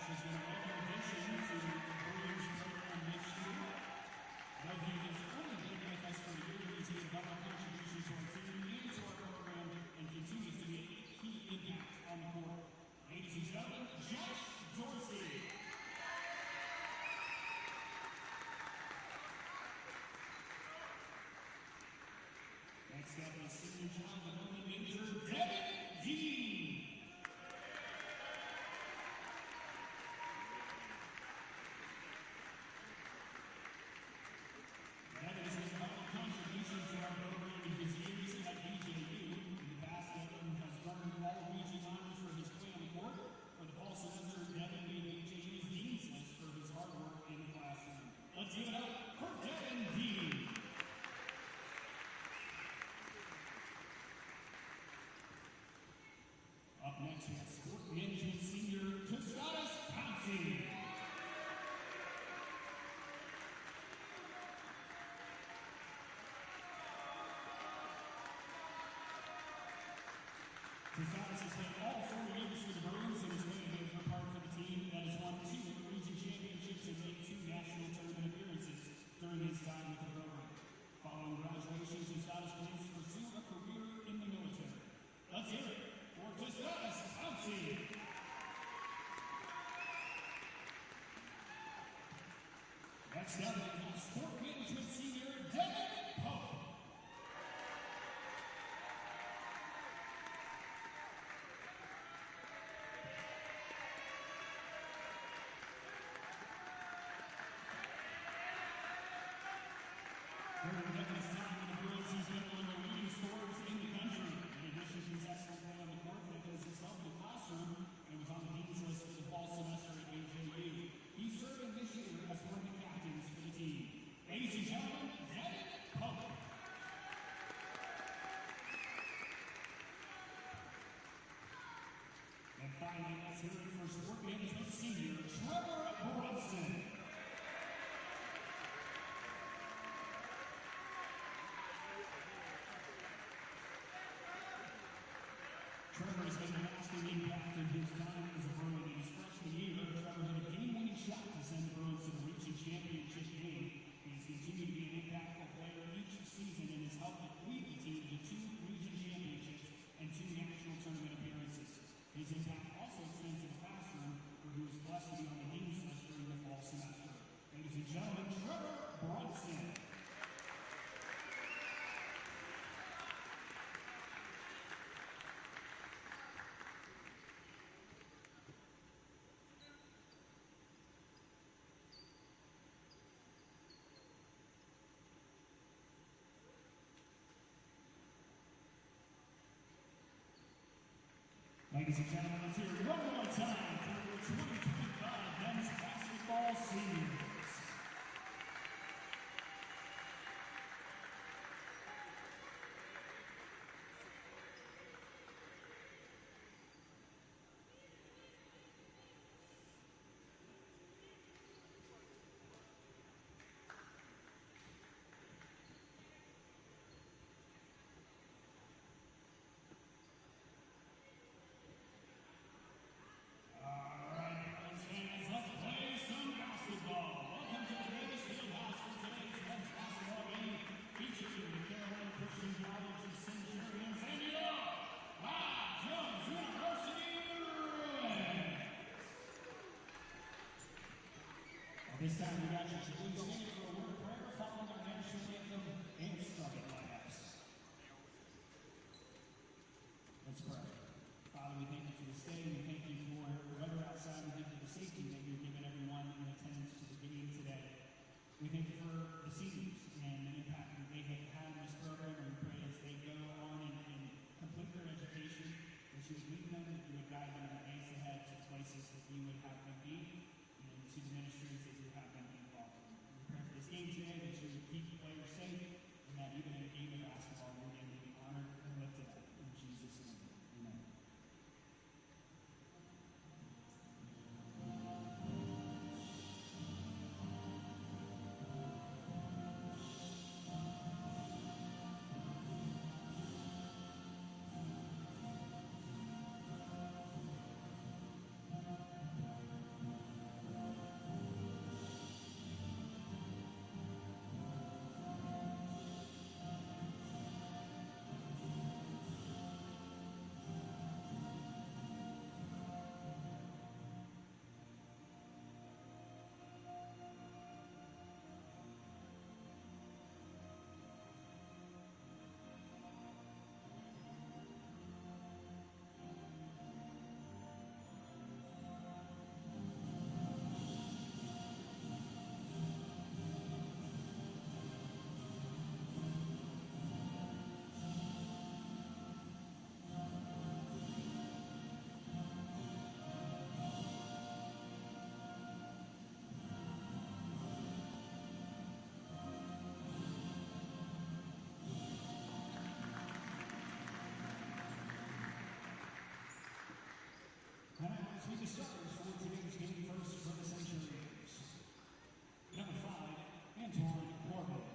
has been a welcome addition to the Bruins program this year. Though he has only been with us for a year, he's made a double contribution to our team and to our program and continues to be a key impact on the court. Ladies and gentlemen, Josh Dorsey. Next up is senior child development major Devin Dean. Devin has made a contribution to our program in his years at BJU. In the past, Devin has garnered all region honors for his play on the court. For the fall semester, Devin made BJU's Dean's List for his hard work in the classroom. Let's give it up for Devin Dean. Up next, we have sport management senior Tostadas Pouncey. Tostadas has played all 4 years for the Bruins and has played a big part for the team that has won 2 region championships and made 2 national tournament appearances during his time with the program. Following graduation, Tostadas plans to pursue a career in the military. Let's hear it for Tostadas Pouncey. Next up, we have sport management senior Devin Pope. During Devin's time with the Bruins, he's been one of the leading scorers in the country. In addition to his excellent play on the court, Devin is himself in the classroom and was on the Dean's List for the fall semester at BJU. He's serving this year as one of the captains for the team. Ladies and gentlemen, Devin Pope. And finally, let's hear it for sport management senior Trevor Brunson. Trevor has been a lasting impact in his time as a Bruin. In his freshman year, Trevor hit a game-winning shot to send the Bruins to the region championship game. He has continued to be an impactful player each season and has helped lead the team to 2 region championships and 2 national tournament appearances. His impact also extends to the classroom, where he was blessed to be on the Dean's List during the fall semester. Ladies and gentlemen, Trevor Brunson. Ladies and gentlemen, let's hear it one more time for the 2025 men's basketball seniors. This time we got you to please stand for a word of prayer, following our national anthem and starting lineups. Let's pray. Father, we thank you for this day. We thank you for the weather outside. We thank you for the safety that you've given everyone in attendance to the game today. We thank you for the seniors and the impact that they have had in this program. And we pray as they go on and complete their education, that you would lead them, that you would guide them in the days ahead to places that you would have them be, and to the ministries that you have them be involved in. We pray for this game today, that you would keep the players safe, and that even in a game of basketball, your name will be honored and lifted up. In Jesus' name, amen. the starters for today's game first for the Centurions. Number 5, Antoine Corbin.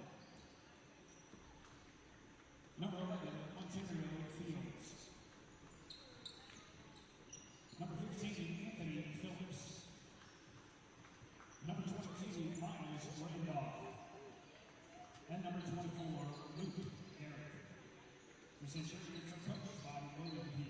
Number 11, Ontario Fields. Number 15, Anthony Phillips. Number 22, Miles Randolph. And number 24, Luke Garrett. The Centurions are coached by William P.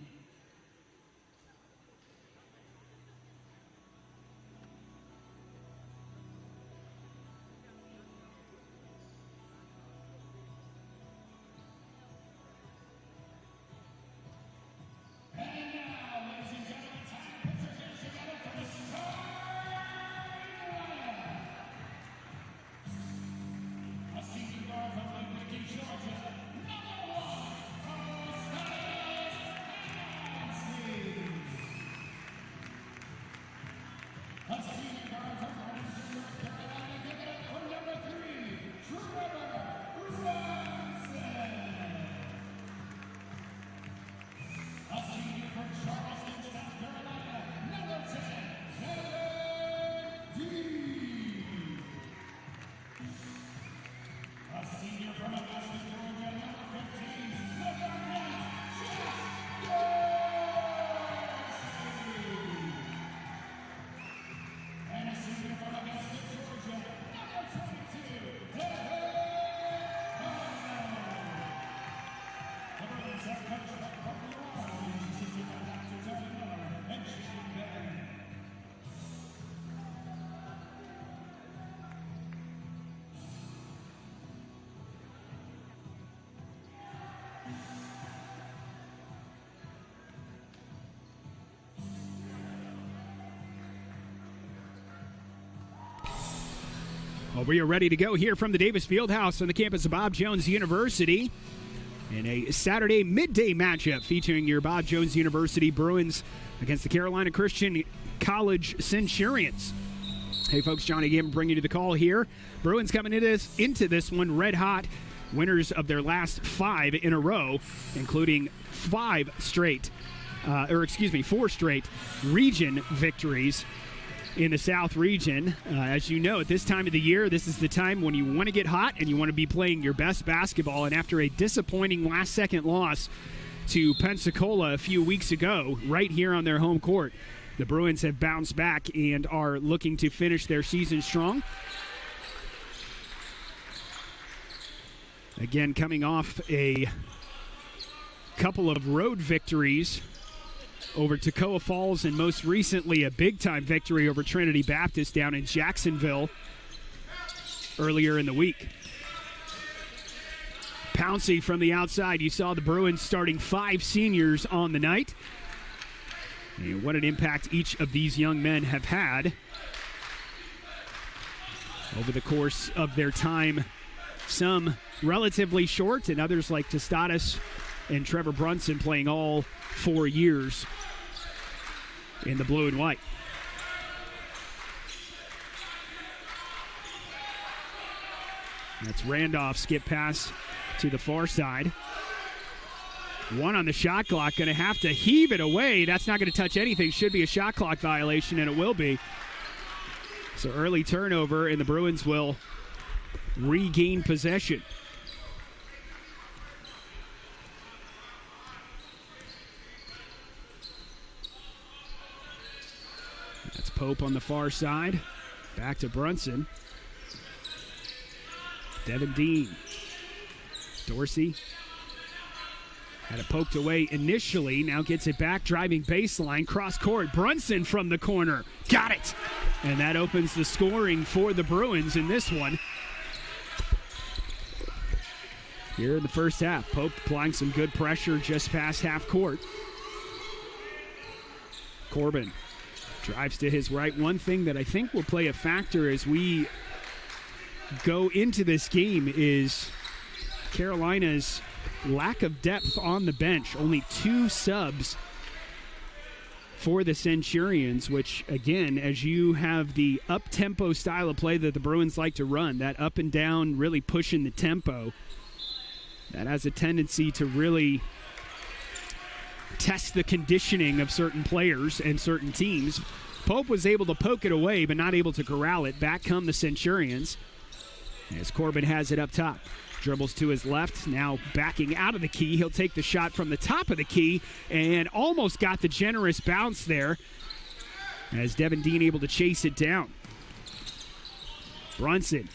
Well, we are ready to go here from the Davis Fieldhouse on the campus of Bob Jones University in a Saturday midday matchup featuring your Bob Jones University Bruins against the Carolina Christian College Centurions. Hey, folks, Johnny Gim bringing you the call here. Bruins coming into this one red hot, winners of their last 5 in a row, including 4 straight region victories in the South region. As you know, at this time of the year, this is the time when you want to get hot and you want to be playing your best basketball. And after a disappointing last-second loss to Pensacola a few weeks ago, right here on their home court, the Bruins have bounced back and are looking to finish their season strong. Again, coming off a couple of road victories over Toccoa Falls, and most recently a big-time victory over Trinity Baptist down in Jacksonville earlier in the week. Pouncey from the outside. You saw the Bruins starting 5 seniors on the night. And what an impact each of these young men have had over the course of their time. Some relatively short, and others like Tostatus and Trevor Brunson playing all 4 years in the blue and white. That's Randolph's skip pass to the far side. 1 on the shot clock, going to have to heave it away. That's not going to touch anything. Should be a shot clock violation, and it will be. So early turnover, and the Bruins will regain possession. That's Pope on the far side. Back to Brunson. Devin Dean. Dorsey had it poked away initially. Now gets it back. Driving baseline. Cross court. Brunson from the corner. Got it. And that opens the scoring for the Bruins in this one. Here in the first half. Pope applying some good pressure just past half court. Corbin drives to his right. One thing that I think will play a factor as we go into this game is Carolina's lack of depth on the bench. Only 2 subs for the Centurions, which, again, as you have the up-tempo style of play that the Bruins like to run, that up and down, really pushing the tempo, that has a tendency to really test the conditioning of certain players and certain teams. Pope was able to poke it away, but not able to corral it. Back come the Centurions as Corbin has it up top. Dribbles to his left, now backing out of the key. He'll take the shot from the top of the key and almost got the generous bounce there as Devin Dean able to chase it down. Brunson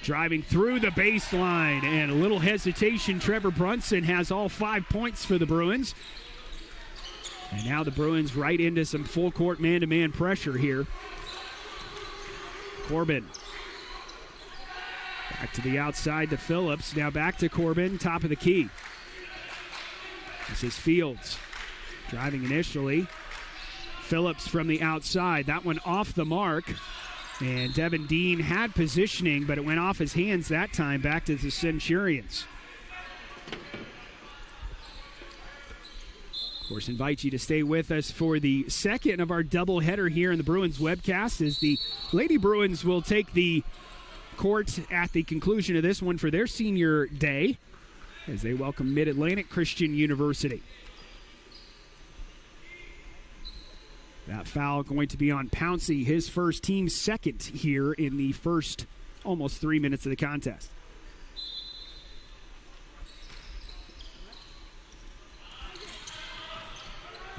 driving through the baseline, and a little hesitation. Trevor Brunson has all 5 points for the Bruins. And now the Bruins right into some full court man-to-man pressure here. Corbin back to the outside to Phillips. Now back to Corbin, top of the key. This is Fields driving initially. Phillips from the outside. That one off the mark. And Devin Dean had positioning, but it went off his hands that time. Back to the Centurions. Of course, invite you to stay with us for the second of our doubleheader here in the Bruins webcast, as the Lady Bruins will take the court at the conclusion of this one for their senior day as they welcome Mid-Atlantic Christian University. That foul going to be on Pouncey, his first, team second here in the first almost 3 minutes of the contest.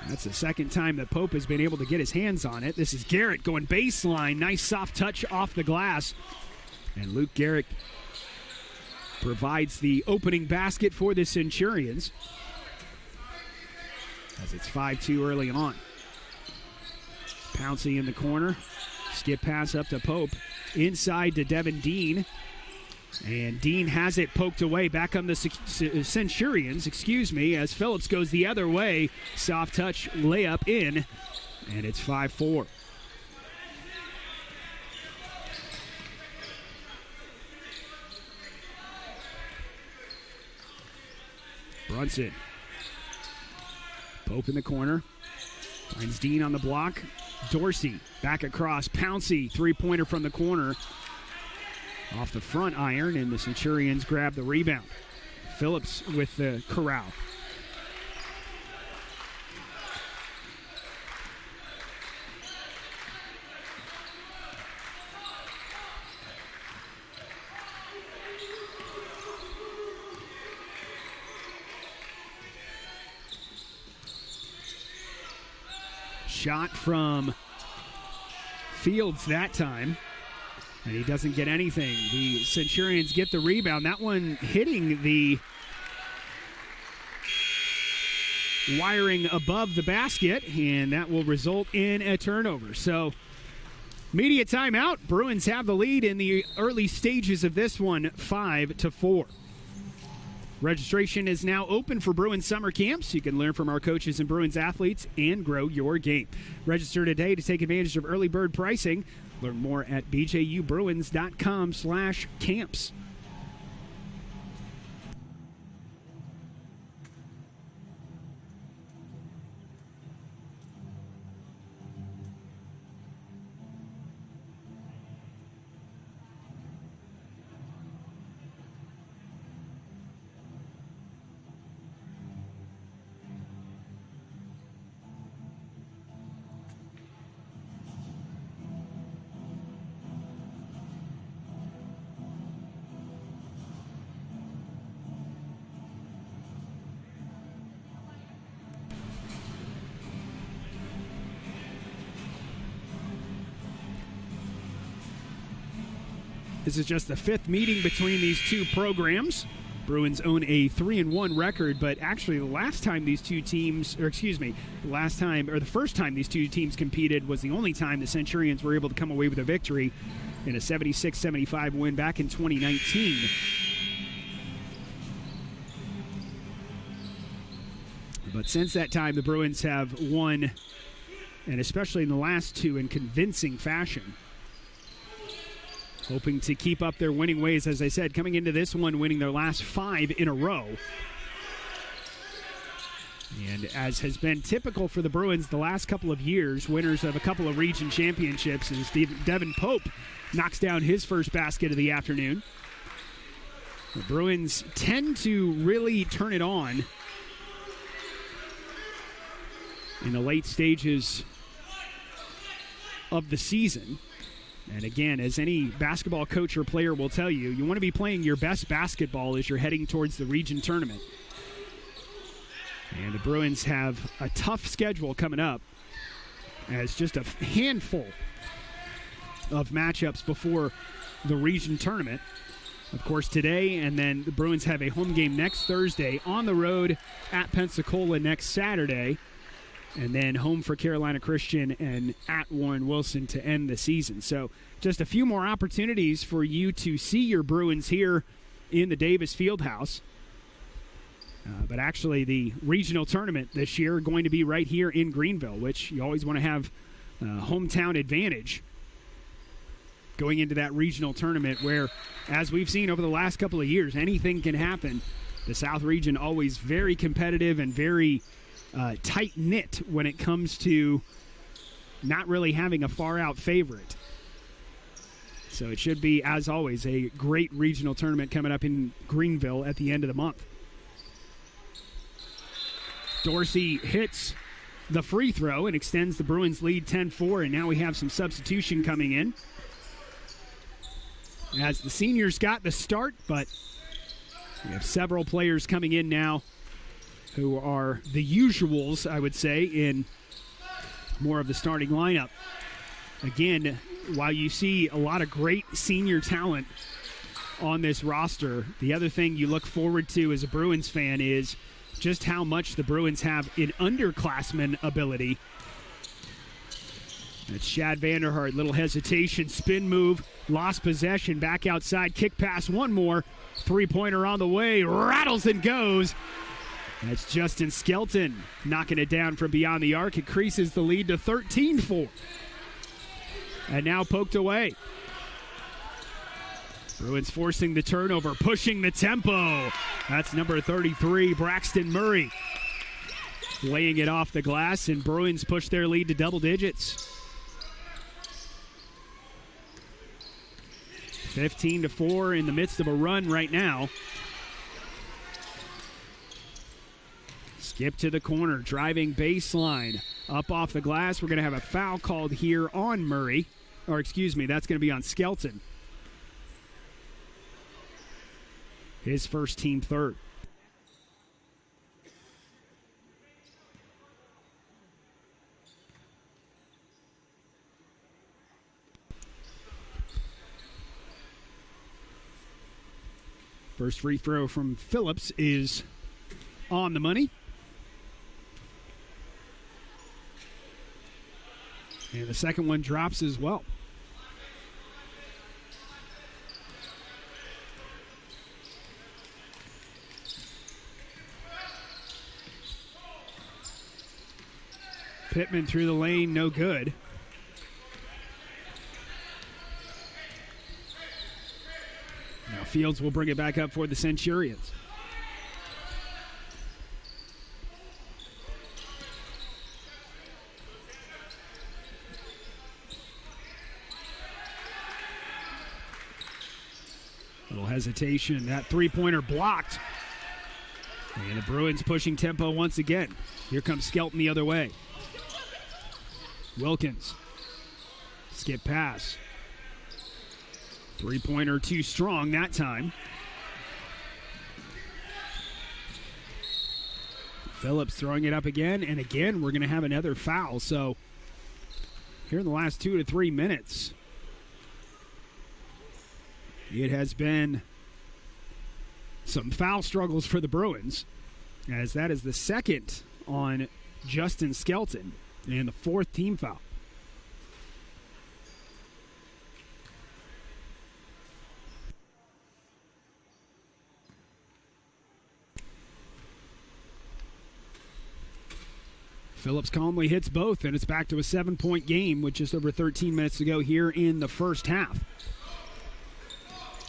That's the second time that Pope has been able to get his hands on it. This is Garrett going baseline. Nice soft touch off the glass. And Luke Garrett provides the opening basket for the Centurions as it's 5-2 early on. Pouncey in the corner. Skip pass up to Pope. Inside to Devin Dean. And Dean has it poked away. Back on the Centurions, as Phillips goes the other way. Soft touch layup in. And it's 5-4. Brunson. Pope in the corner. Finds Dean on the block. Dorsey back across. Pouncey, three-pointer from the corner. Off the front iron, and the Centurions grab the rebound. Phillips with the corral. Shot from Fields that time, and he doesn't get anything. The Centurions get the rebound. That one hitting the wiring above the basket, and that will result in a turnover. So, media timeout. Bruins have the lead in the early stages of this one, 5-4. Registration is now open for Bruins summer camps. You can learn from our coaches and Bruins athletes and grow your game. Register today to take advantage of early bird pricing. Learn more at bjubruins.com/camps. This is just the fifth meeting between these two programs. Bruins own a 3-1 record, but actually the first time these two teams competed was the only time the Centurions were able to come away with a victory in a 76-75 win back in 2019. But since that time, the Bruins have won, and especially in the last two, in convincing fashion. Hoping to keep up their winning ways, as I said, coming into this one, winning their last 5 in a row. And as has been typical for the Bruins the last couple of years, winners of a couple of region championships, as Devin Pope knocks down his first basket of the afternoon. The Bruins tend to really turn it on in the late stages of the season. And again, as any basketball coach or player will tell you, you want to be playing your best basketball as you're heading towards the region tournament. And the Bruins have a tough schedule coming up, as just a handful of matchups before the region tournament. Of course, today, and then the Bruins have a home game next Thursday, on the road at Pensacola next Saturday, and then home for Carolina Christian and at Warren Wilson to end the season. So just a few more opportunities for you to see your Bruins here in the Davis Fieldhouse. But actually, the regional tournament this year going to be right here in Greenville, which you always want to have hometown advantage going into that regional tournament where, as we've seen over the last couple of years, anything can happen. The South region always very competitive and very tight-knit when it comes to not really having a far-out favorite. So it should be, as always, a great regional tournament coming up in Greenville at the end of the month. Dorsey hits the free throw and extends the Bruins lead 10-4, and now we have some substitution coming in, as the seniors got the start, but we have several players coming in now who are the usuals, I would say, in more of the starting lineup. Again, while you see a lot of great senior talent on this roster, the other thing you look forward to as a Bruins fan is just how much the Bruins have in underclassmen ability. That's Shad Vanderhart, little hesitation, spin move, lost possession, back outside, kick pass, one more, three-pointer on the way, rattles and goes. That's Justin Skelton knocking it down from beyond the arc. Increases the lead to 13-4. And now poked away. Bruins forcing the turnover, pushing the tempo. That's number 33, Braxton Murray, laying it off the glass, and Bruins push their lead to double digits. 15-4 in the midst of a run right now. Skip to the corner, driving baseline, up off the glass. We're going to have a foul called here on Murray. Or excuse me, that's going to be on Skelton. His first, team third. First free throw from Phillips is on the money. And the second one drops as well. Pittman through the lane, no good. Now Fields will bring it back up for the Centurions. Little hesitation, that three-pointer blocked. And the Bruins pushing tempo once again. Here comes Skelton the other way. Wilkins, skip pass. Three-pointer too strong that time. Phillips throwing it up again, and again we're going to have another foul. So here in the last 2 to 3 minutes, it has been some foul struggles for the Bruins, as that is the second on Justin Skelton and the fourth team foul. Phillips calmly hits both, and it's back to a 7-point game with just over 13 minutes to go here in the first half.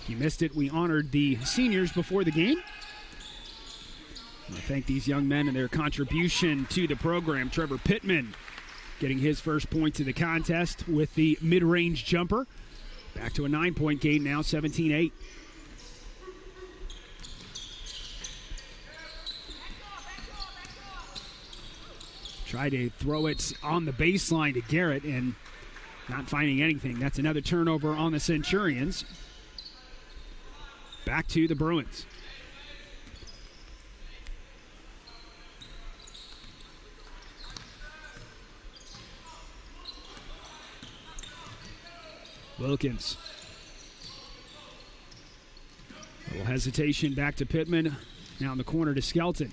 You missed it. We honored the seniors before the game. I thank these young men and their contribution to the program. Trevor Pittman getting his first points of the contest with the mid-range jumper. Back to a 9-point game now, 17-8. Tried to throw it on the baseline to Garrett and not finding anything. That's another turnover on the Centurions. Back to the Bruins. Wilkins. A little hesitation back to Pittman. Now in the corner to Skelton.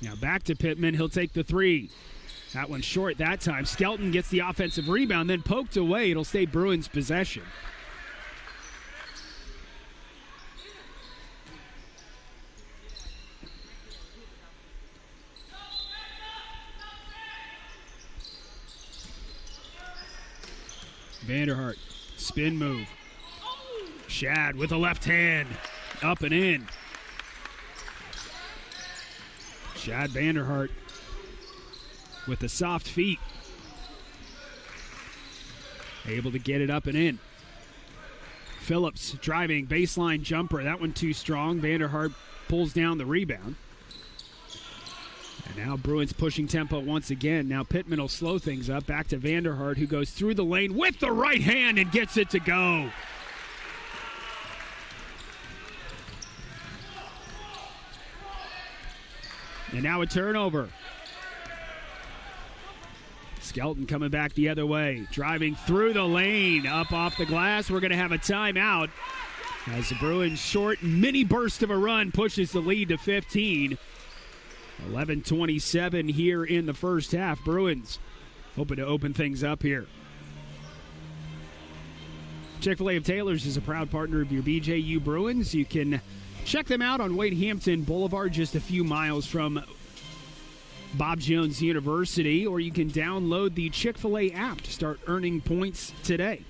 Now back to Pittman. He'll take the three. That one's short that time. Skelton gets the offensive rebound, then poked away. It'll stay Bruins possession. Vanderhart, spin move. Shad with a left hand, up and in. Shad Vanderhart with the soft feet. Able to get it up and in. Phillips driving, baseline jumper. That one too strong. Vanderhart pulls down the rebound. And now Bruins pushing tempo once again. Now Pittman will slow things up. Back to Vanderhart, who goes through the lane with the right hand and gets it to go. And now a turnover. Skelton coming back the other way. Driving through the lane, up off the glass. We're going to have a timeout as the Bruins' short mini burst of a run pushes the lead to 15. 11:27 here in the first half. Bruins hoping to open things up here. Chick-fil-A of Taylor's is a proud partner of your BJU Bruins. You can check them out on Wade Hampton Boulevard, just a few miles from Bob Jones University, or you can download the Chick-fil-A app to start earning points today.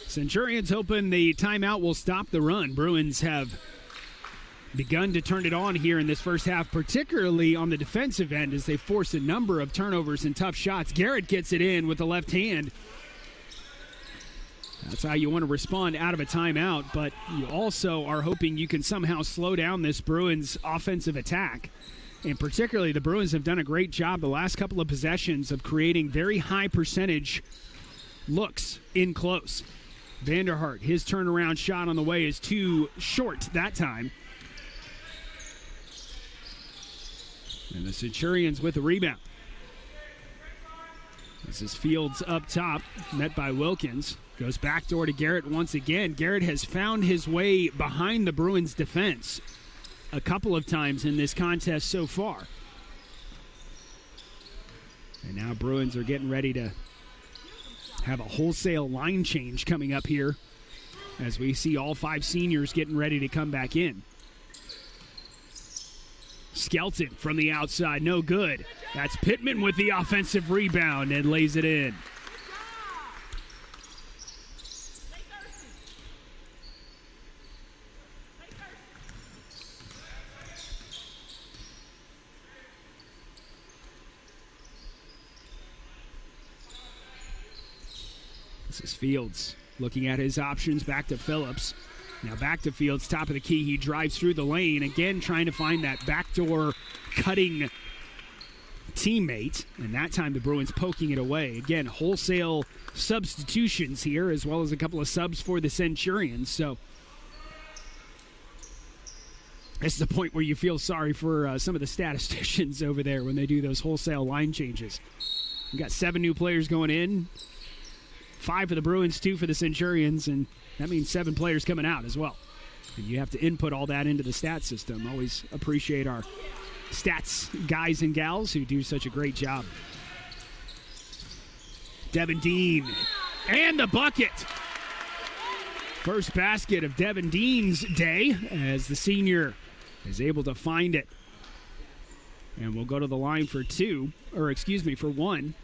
Centurions hoping the timeout will stop the run. Bruins have begun to turn it on here in this first half, particularly on the defensive end as they force a number of turnovers and tough shots. Garrett gets it in with the left hand. That's how you want to respond out of a timeout, but you also are hoping you can somehow slow down this Bruins offensive attack. And particularly the Bruins have done a great job the last couple of possessions of creating very high percentage looks in close. Vanderhart, his turnaround shot on the way is too short that time. And the Centurions with the rebound. This is Fields up top, met by Wilkins. Goes backdoor to Garrett once again. Garrett has found his way behind the Bruins defense a couple of times in this contest so far. And now Bruins are getting ready to have a wholesale line change coming up here as we see all five seniors getting ready to come back in. Skelton from the outside, no good. That's Pittman with the offensive rebound and lays it in. This is Fields looking at his options, back to Phillips. Now back to Fields, top of the key. He drives through the lane, again trying to find that backdoor cutting teammate, and that time the Bruins poking it away. Again, wholesale substitutions here, as well as a couple of subs for the Centurions. So this is the point where you feel sorry for some of the statisticians over there when they do those wholesale line changes. We got 7 new players going in, 5 for the Bruins, 2 for the Centurions, and that means 7 players coming out as well. And you have to input all that into the stat system. Always appreciate our stats guys and gals who do such a great job. Devin Dean, and the bucket. First basket of Devin Dean's day as the senior is able to find it. And we'll go to the line for one.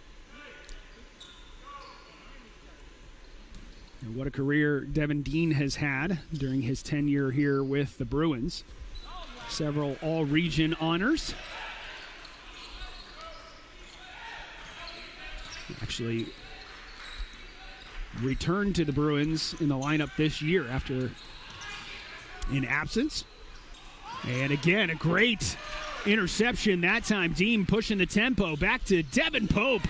And what a career Devin Dean has had during his tenure here with the Bruins. Several all-region honors. Actually returned to the Bruins in the lineup this year after an absence. And again, a great interception that time. Dean pushing the tempo. Back to Devin Pope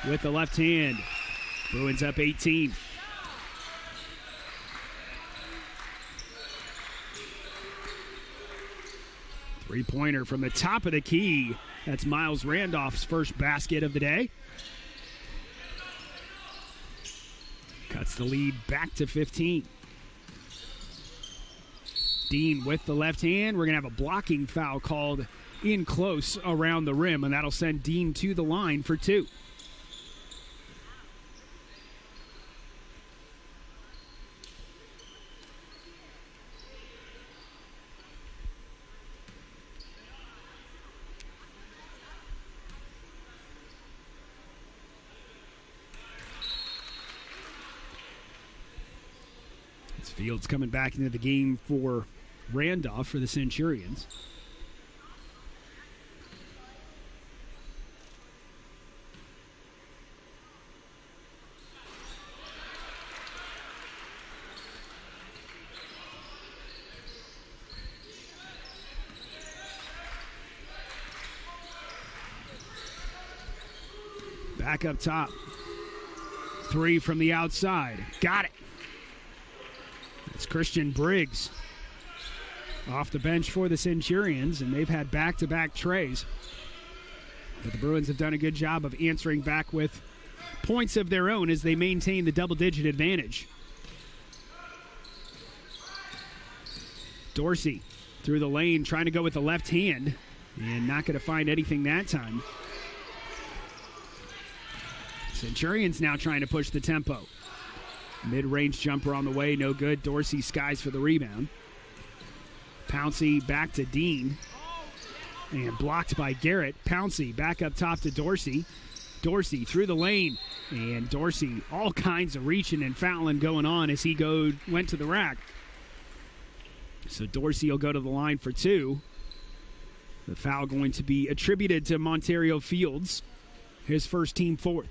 with the left hand. Bruins up 18. Three-pointer from the top of the key. That's Miles Randolph's first basket of the day. Cuts the lead back to 15. Dean with the left hand. We're going to have a blocking foul called in close around the rim, and that'll send Dean to the line for 2. Fields coming back into the game for Randolph for the Centurions. Back up top. 3 from the outside. Got it. It's Christian Briggs off the bench for the Centurions, and they've had back-to-back trays. But the Bruins have done a good job of answering back with points of their own as they maintain the double-digit advantage. Dorsey through the lane, trying to go with the left hand, and not going to find anything that time. Centurions now trying to push the tempo. Mid-range jumper on the way, no good. Dorsey skies for the rebound. Pouncey back to Dean. And blocked by Garrett. Pouncey back up top to Dorsey. Dorsey through the lane. And Dorsey, all kinds of reaching and fouling going on as he went to the rack. So Dorsey will go to the line for 2. The foul going to be attributed to Montario Fields, his first team 4th.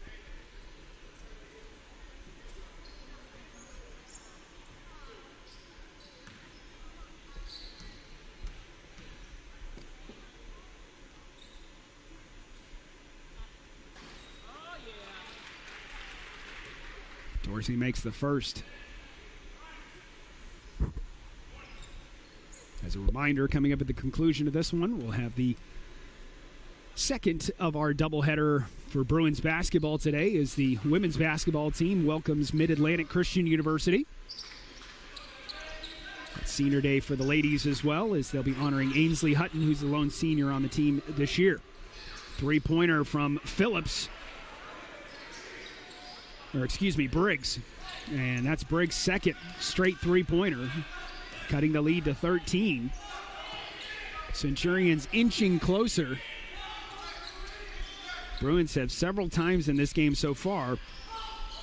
Dorsey makes the first. As a reminder, coming up at the conclusion of this one, we'll have the second of our doubleheader for Bruins basketball today as the women's basketball team welcomes Mid-Atlantic Christian University. It's senior day for the ladies as well, as they'll be honoring Ainsley Hutton, who's the lone senior on the team this year. Three-pointer from Phillips. Briggs. And that's Briggs' second straight three-pointer, cutting the lead to 13. Centurions inching closer. Bruins have several times in this game so far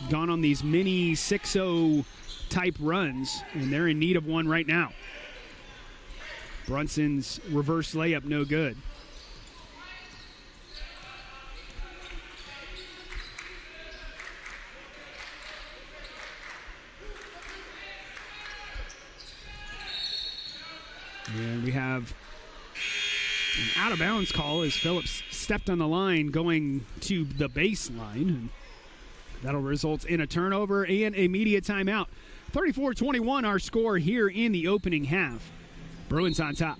gone on these mini 6-0 type runs, and they're in need of one right now. Brunson's reverse layup, no good. And we have An out-of-bounds call as Phillips stepped on the line going to the baseline. And that'll result in a turnover and a media timeout. 34-21 our score here in the opening half. Bruins on top.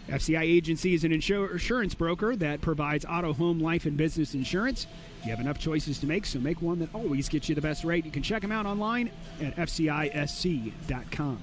FCI Agency is an insurance broker that provides auto, home, life, and business insurance. You have enough choices to make, so make one that always gets you the best rate. You can check them out online at fcisc.com.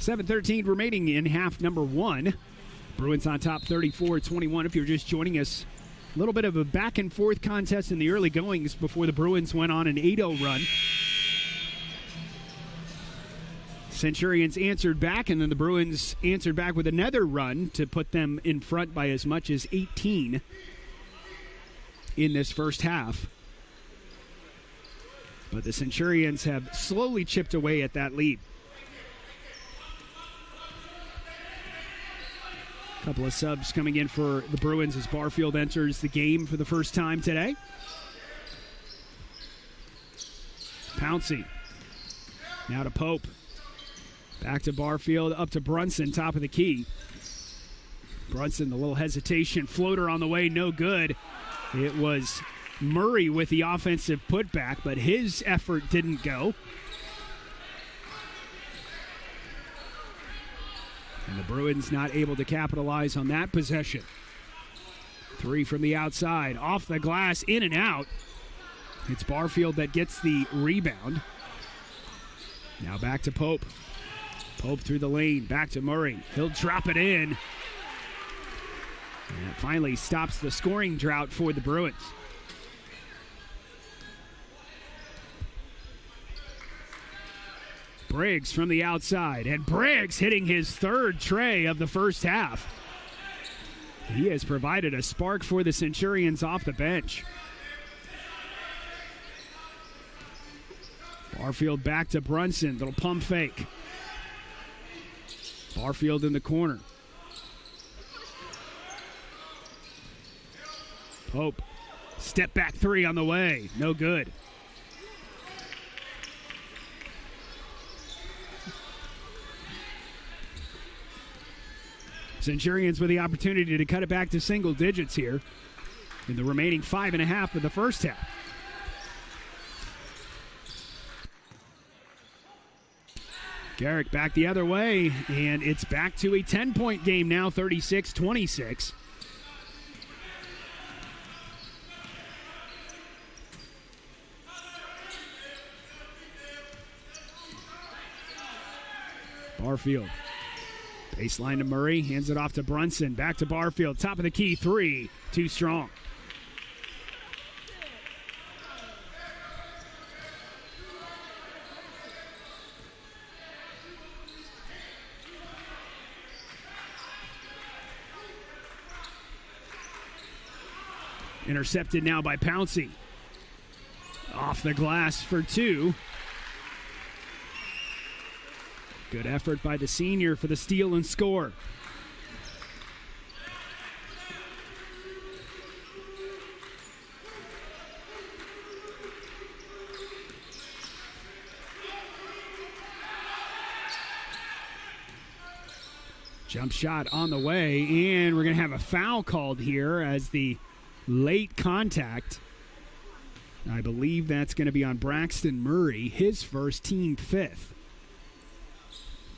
.7:13 remaining in half number one. Bruins on top 34-21. If you're just joining us, a little bit of a back-and-forth contest in the early goings before the Bruins went on an 8-0 run. Centurions answered back, and then the Bruins answered back with another run to put them in front by as much as 18 in this first half. But the Centurions have slowly chipped away at that lead. Couple of subs coming in for the Bruins as Barfield enters the game for the first time today. Pouncey. Now to Pope. Back to Barfield, up to Brunson, top of the key. Brunson, the little hesitation. Floater on the way, no good. It was Murray with the offensive putback, but his effort didn't go. And the Bruins not able to capitalize on that possession. Three from the outside, off the glass, in and out. It's Barfield that gets the rebound. Now back to Pope. Pope through the lane, back to Murray. He'll drop it in. And it finally stops the scoring drought for the Bruins. Briggs from the outside, and Briggs hitting his third tray of the first half. He has provided a spark for the Centurions off the bench. Barfield back to Brunson, little pump fake. Barfield in the corner. Pope, step back three on the way, no good. Centurions with the opportunity to cut it back to single digits here in the remaining 5.5 of the first half. Garrick back the other way, and it's back to a 10-point game now, 36-26. Barfield. Baseline to Murray, hands it off to Brunson, back to Barfield, top of the key, three, too strong. Intercepted now by Pouncey. Off the glass for two. Good effort by the senior for the steal and score. Jump shot on the way, and we're going to have a foul called here as the late contact. I believe that's going to be on Braxton Murray, his first, team fifth.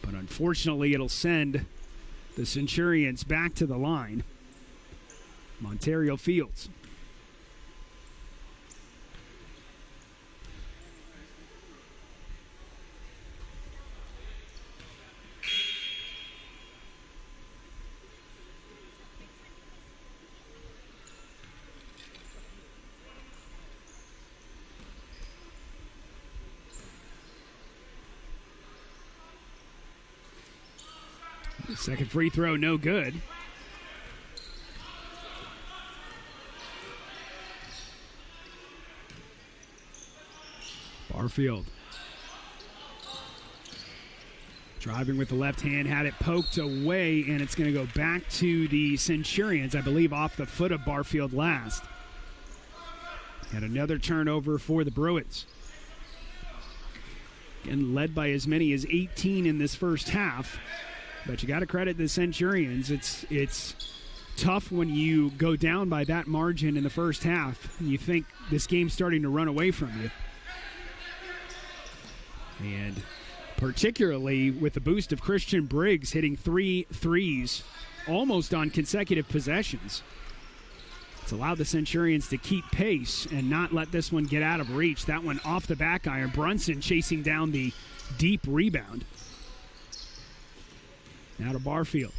But unfortunately, it'll send the Centurions back to the line. Montario Fields. Second free throw, no good. Barfield. Driving with the left hand, had it poked away, and it's going to go back to the Centurions, I believe, off the foot of Barfield last. And another turnover for the Bruins. And led by as many as 18 in this first half. But you got to credit the Centurions. It's tough when you go down by that margin in the first half and you think this game's starting to run away from you. And particularly with the boost of Christian Briggs hitting 3 threes almost on consecutive possessions. It's allowed the Centurions to keep pace and not let this one get out of reach. That one off the back iron. Brunson chasing down the deep rebound. Now to Barfield.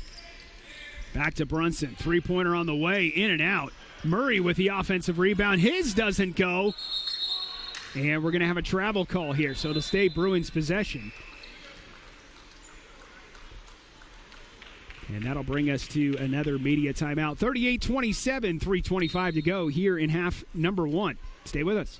Back to Brunson. Three-pointer on the way, in and out. Murray with the offensive rebound. His doesn't go. And we're going to have a travel call here, so it'll stay Bruins possession. And that'll bring us to another media timeout. 38-27, 3:25 to go here in half number 1. Stay with us.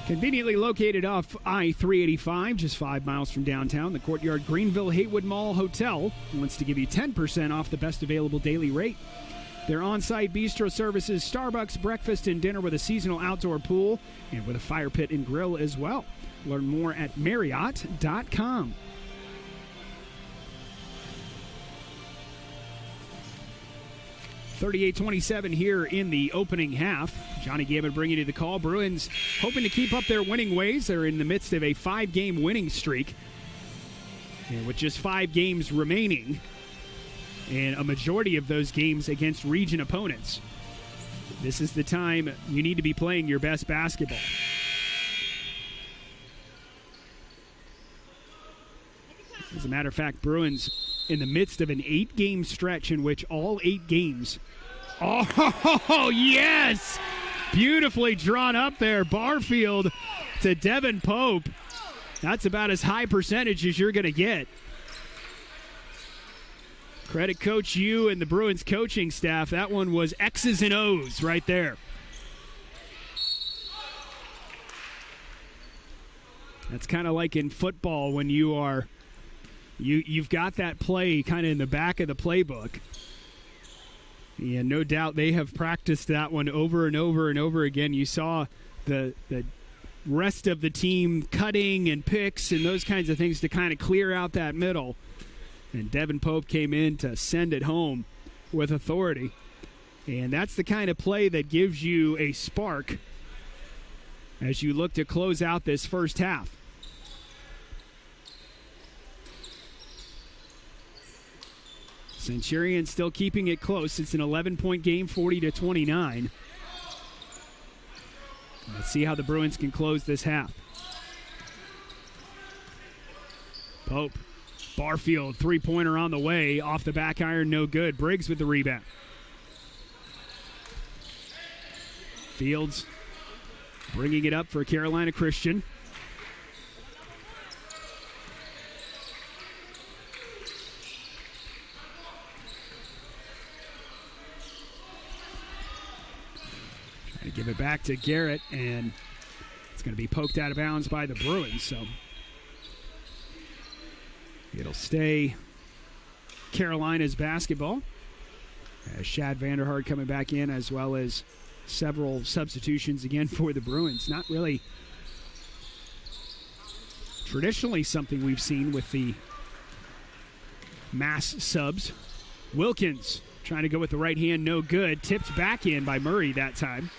Conveniently located off I-385, just 5 miles from downtown, the Courtyard Greenville Haywood Mall Hotel wants to give you 10% off the best available daily rate. Their on-site bistro services, Starbucks, breakfast and dinner with a seasonal outdoor pool, and with a fire pit and grill as well. Learn more at Marriott.com. (38-27) here in the opening half. Johnny Gambit bringing you the call. Bruins hoping to keep up their winning ways. They're in the midst of a 5-game winning streak. And with just 5 games remaining, and a majority of those games against region opponents, this is the time you need to be playing your best basketball. As a matter of fact, Bruins in the midst of an 8-game stretch in which all 8 games. Oh, yes! Beautifully drawn up there. Barfield to Devin Pope. That's about as high percentage as you're going to get. Credit Coach U and the Bruins coaching staff. That one was X's and O's right there. That's kind of like in football when you've got that play kind of in the back of the playbook. And no doubt they have practiced that one over and over and over again. You saw the rest of the team cutting and picks and those kinds of things to kind of clear out that middle. And Devin Pope came in to send it home with authority. And that's the kind of play that gives you a spark as you look to close out this first half. Centurions still keeping it close. It's an 11-point game, 40-29. Let's see how the Bruins can close this half. Pope, Barfield, three-pointer on the way. Off the back iron, no good. Briggs with the rebound. Fields bringing it up for Carolina Christian. Trying to give it back to Garrett, and it's going to be poked out of bounds by the Bruins, so it'll stay Carolina's basketball. Shad Vanderhart coming back in, as well as several substitutions again for the Bruins. Not really traditionally something we've seen with the mass subs. Wilkins trying to go with the right hand, no good. Tipped back in by Murray that time.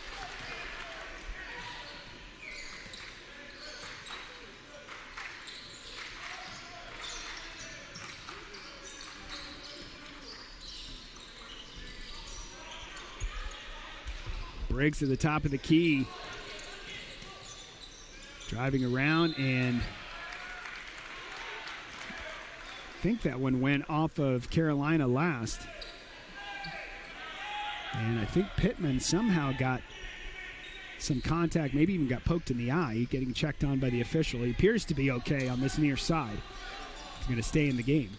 Briggs at the top of the key. Driving around, and I think that one went off of Carolina last. And I think Pittman somehow got some contact, maybe even got poked in the eye, getting checked on by the official. He appears to be okay on this near side. He's going to stay in the game.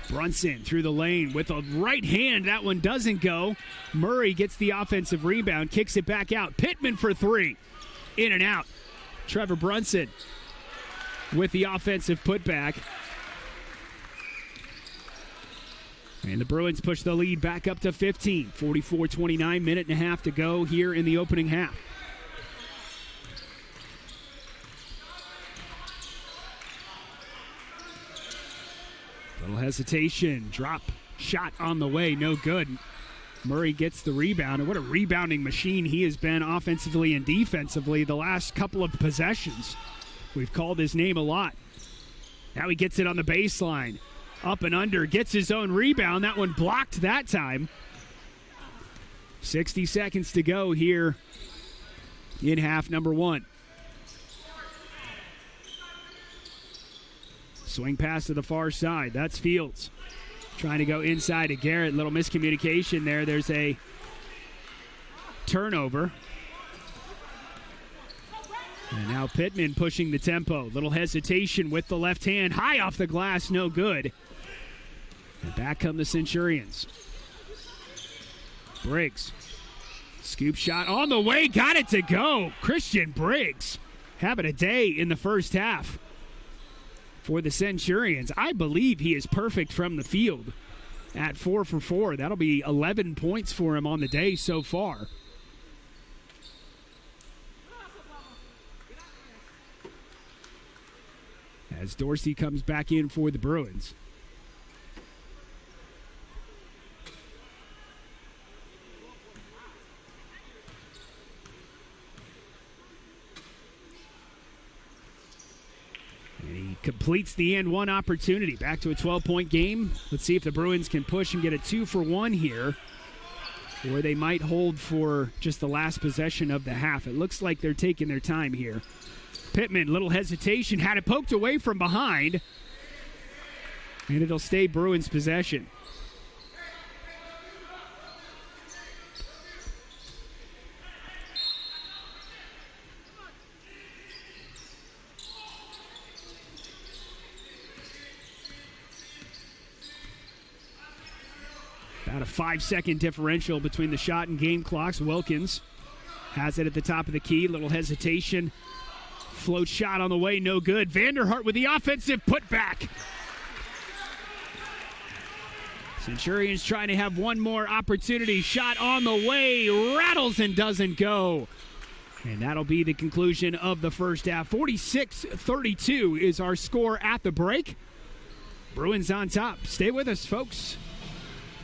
Brunson through the lane with a right hand. That one doesn't go. Murray gets the offensive rebound, kicks it back out. Pittman for three. In and out. Trevor Brunson with the offensive putback. And the Bruins push the lead back up to 15. 44-29, minute and a half to go here in the opening half. Little hesitation, drop shot on the way, no good. Murray gets the rebound, and what a rebounding machine he has been offensively and defensively the last couple of possessions. We've called his name a lot. Now he gets it on the baseline. Up and under, gets his own rebound. That one blocked that time. 60 seconds to go here in half number one. Swing pass to the far side. That's Fields. Trying to go inside to Garrett. Little miscommunication there. There's a turnover. And now Pittman pushing the tempo. Little hesitation with the left hand. High off the glass, no good. And back come the Centurions. Briggs. Scoop shot on the way. Got it to go. Christian Briggs having a day in the first half for the Centurions. I believe he is perfect from the field at 4 for 4. That'll be 11 points for him on the day so far. As Dorsey comes back in for the Bruins. And he completes the and one opportunity. Back to a 12-point game. Let's see if the Bruins can push and get a 2 for 1 here, or they might hold for just the last possession of the half. It looks like they're taking their time here. Pittman, little hesitation, had it poked away from behind, and it'll stay Bruins possession. About a 5-second differential between the shot and game clocks. Wilkins has it at the top of the key. Little hesitation. Float shot on the way, no good. Vanderhart with the offensive putback. Centurions trying to have one more opportunity. Shot on the way, rattles and doesn't go. And that'll be the conclusion of the first half. 46-32 is our score at the break. Bruins on top. Stay with us, folks.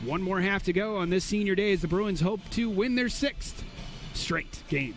One more half to go on this senior day as the Bruins hope to win their 6th straight game.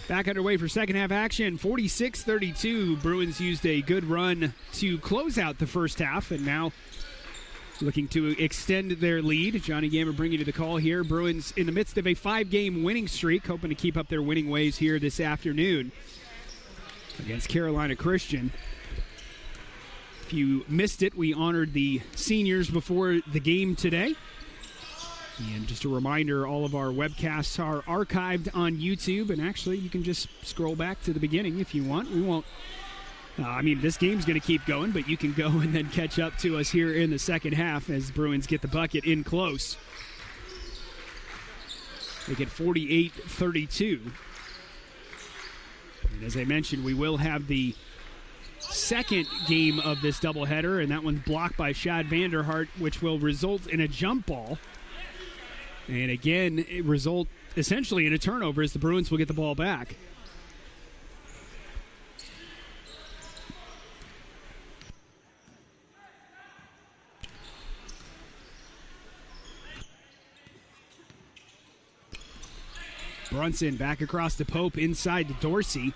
Back underway for second half action, 46-32. Bruins used a good run to close out the first half, and now looking to extend their lead. Johnny Gammer bringing you to the call here. Bruins in the midst of a 5-game winning streak, hoping to keep up their winning ways here this afternoon against Carolina Christian. If you missed it, we honored the seniors before the game today. And just a reminder, all of our webcasts are archived on YouTube, and actually you can just scroll back to the beginning if you want. We won't, this game's going to keep going, but you can go and then catch up to us here in the second half as Bruins get the bucket in close. They get 48-32. And as I mentioned, we will have the second game of this doubleheader, and that one's blocked by Shad Vanderhart, which will result in a jump ball. And again, it result essentially in a turnover as the Bruins will get the ball back. Brunson back across to Pope, inside to Dorsey.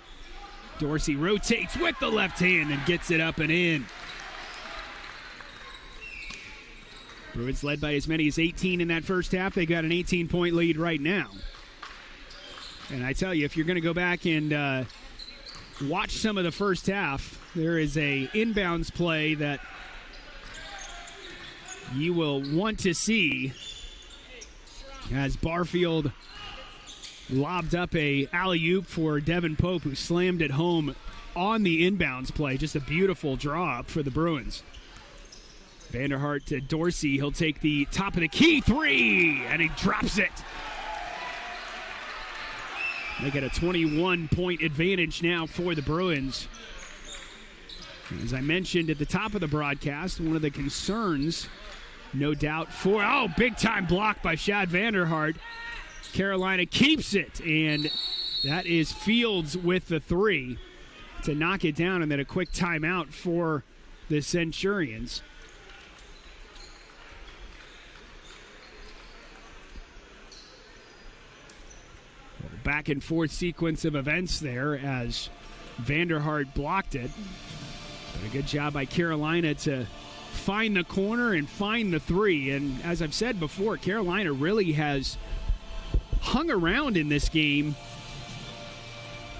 Dorsey rotates with the left hand and gets it up and in. Bruins led by as many as 18 in that first half. They got an 18-point lead right now. And I tell you, if you're going to go back and watch some of the first half, there is a inbounds play that you will want to see as Barfield lobbed up a alley-oop for Devin Pope, who slammed it home on the inbounds play. Just a beautiful draw up for the Bruins. Vanderhart to Dorsey. He'll take the top of the key three, and he drops it. They get a 21-point advantage now for the Bruins. As I mentioned at the top of the broadcast, one of the concerns, no doubt, big-time block by Shad Vanderhart. Carolina keeps it, and that is Fields with the three to knock it down, and then a quick timeout for the Centurions. Back and forth sequence of events there as Vanderhart blocked it. But a good job by Carolina to find the corner and find the three. And as I've said before, Carolina really has hung around in this game.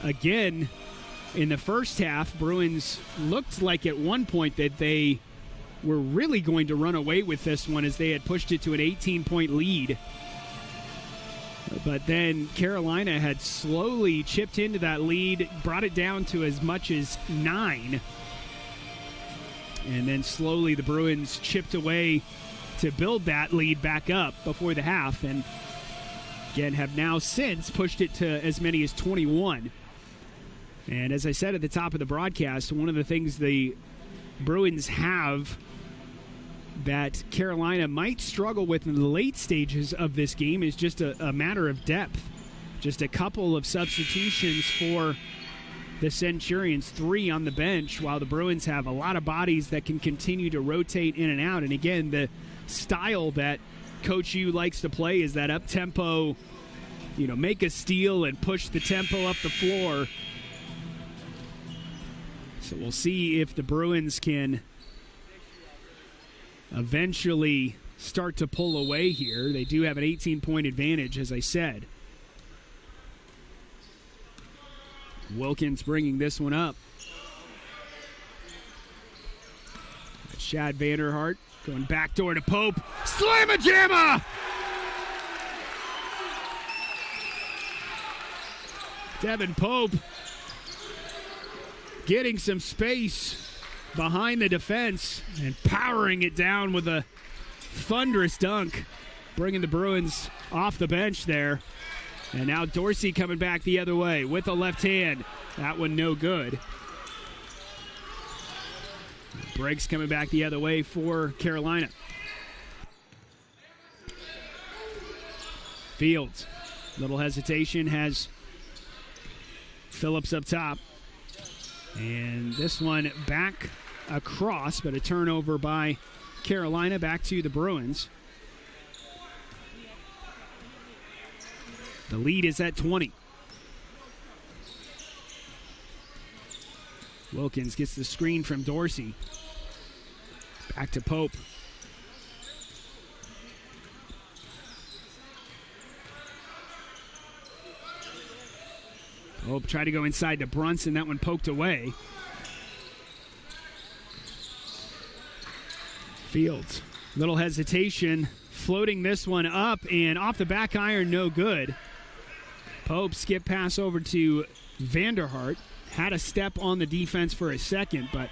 Again, in the first half, Bruins looked like at one point that they were really going to run away with this one as they had pushed it to an 18-point lead. But then Carolina had slowly chipped into that lead, brought it down to as much as 9. And then slowly the Bruins chipped away to build that lead back up before the half. And again, have now since pushed it to as many as 21. And as I said at the top of the broadcast, one of the things the Bruins have that Carolina might struggle with in the late stages of this game is just a matter of depth. Just a couple of substitutions for the Centurions, 3 on the bench, while the Bruins have a lot of bodies that can continue to rotate in and out. And again, the style that Coach U likes to play is that up-tempo, make a steal and push the tempo up the floor. So we'll see if the Bruins can eventually start to pull away here. They do have an 18-point advantage, as I said. Wilkins bringing this one up. Shad Vanderhart going backdoor to Pope. Slam-a-jamma! Devin Pope getting some space behind the defense and powering it down with a thunderous dunk, bringing the Bruins off the bench there. And now Dorsey coming back the other way with the left hand. That one no good. Briggs coming back the other way for Carolina. Fields, little hesitation, has Phillips up top. And this one back across, but a turnover by Carolina, back to the Bruins. The lead is at 20. Wilkins gets the screen from Dorsey. Back to Pope. Pope tried to go inside to Brunson. That one poked away. Fields. Little hesitation. Floating this one up and off the back iron, no good. Pope skip pass over to Vanderhart. Had a step on the defense for a second, but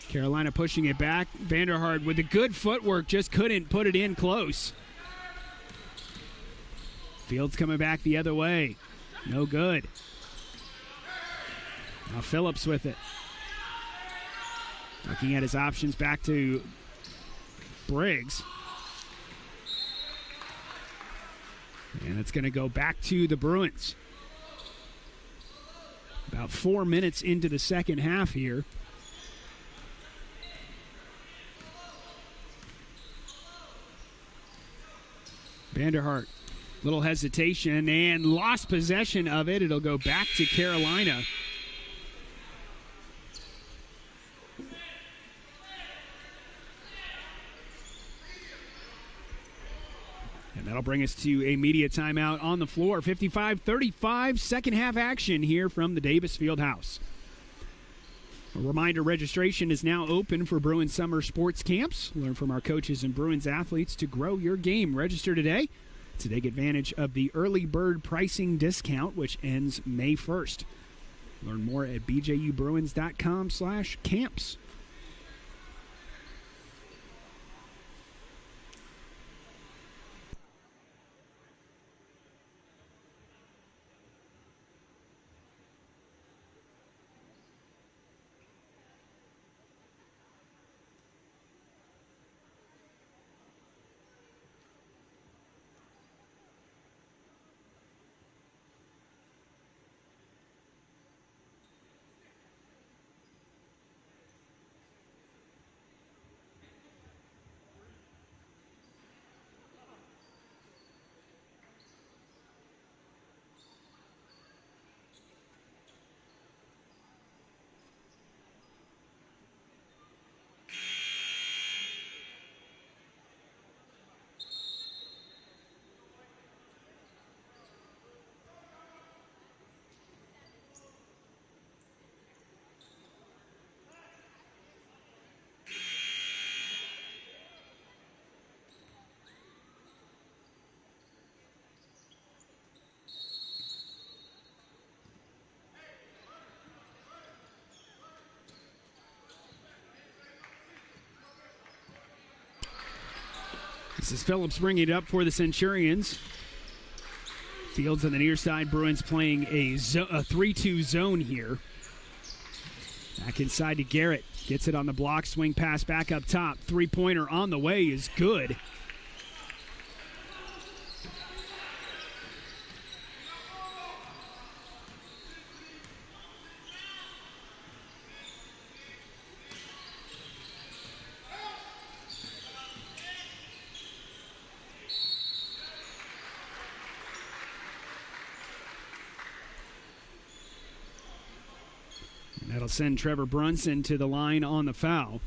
Carolina pushing it back. Vanderhart with the good footwork just couldn't put it in close. Fields coming back the other way. No good. Now Phillips with it. Looking at his options, back to Briggs. And it's going to go back to the Bruins. About 4 minutes into the second half here. Vanderhart, little hesitation and lost possession of it. It'll go back to Carolina. And that'll bring us to a media timeout on the floor. 55-35, second half action here from the Davis Fieldhouse. A reminder, registration is now open for Bruins Summer Sports Camps. Learn from our coaches and Bruins athletes to grow your game. Register today to take advantage of the early bird pricing discount, which ends May 1st. Learn more at bjubruins.com/camps. This is Phillips bringing it up for the Centurions. Fields on the near side. Bruins playing a 3-2 zone here. Back inside to Garrett. Gets it on the block. Swing pass back up top. Three-pointer on the way is good. That'll send Trevor Brunson to the line on the foul.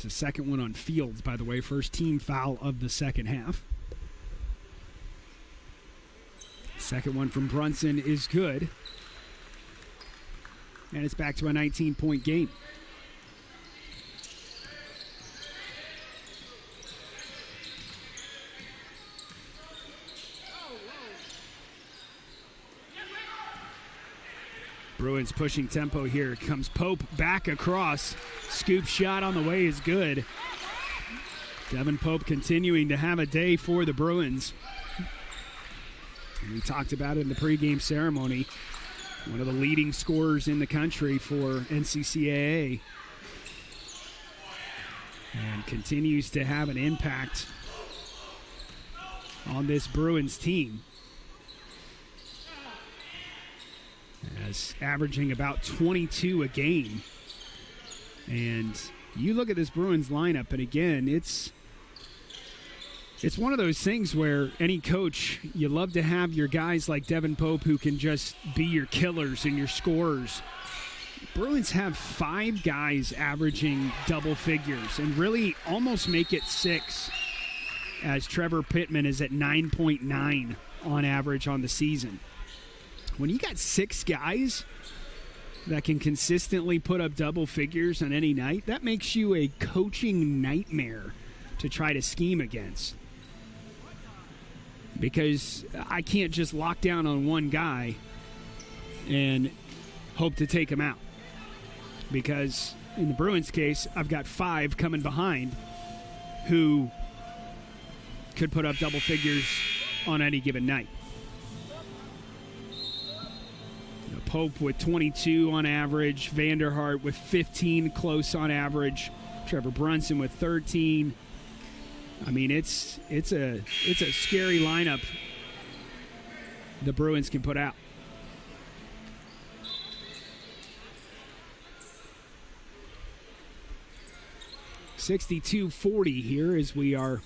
The second one on Fields, by the way. First team foul of the second half. Second one from Brunson is good. And it's back to a 19-point game. Bruins pushing tempo here. Comes Pope back across. Scoop shot on the way is good. Devin Pope continuing to have a day for the Bruins. And we talked about it in the pregame ceremony. One of the leading scorers in the country for NCCAA. and continues to have an impact on this Bruins team, as averaging about 22 a game. And you look at this Bruins lineup, and again, it's one of those things where any coach, you love to have your guys like Devin Pope who can just be your killers and your scorers. Bruins have 5 guys averaging double figures and really almost make it 6, as Trevor Pittman is at 9.9 on average on the season. When you got 6 guys that can consistently put up double figures on any night, that makes you a coaching nightmare to try to scheme against. Because I can't just lock down on one guy and hope to take him out. Because in the Bruins case, I've got 5 coming behind who could put up double figures on any given night. Pope with 22 on average, Vanderhart with 15 close on average, Trevor Brunson with 13. I mean, it's a scary lineup the Bruins can put out. .62-40 here as we are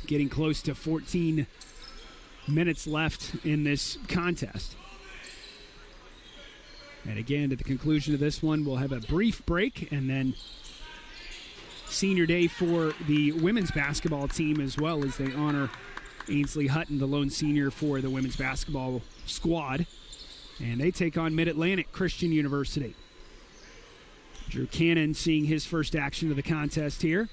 getting close to 14 minutes left in this contest. And again, at the conclusion of this one, we'll have a brief break, and then senior day for the women's basketball team, as well as they honor Ainsley Hutton, the lone senior for the women's basketball squad. And they take on Mid-Atlantic Christian University. Drew Cannon seeing his first action of the contest here.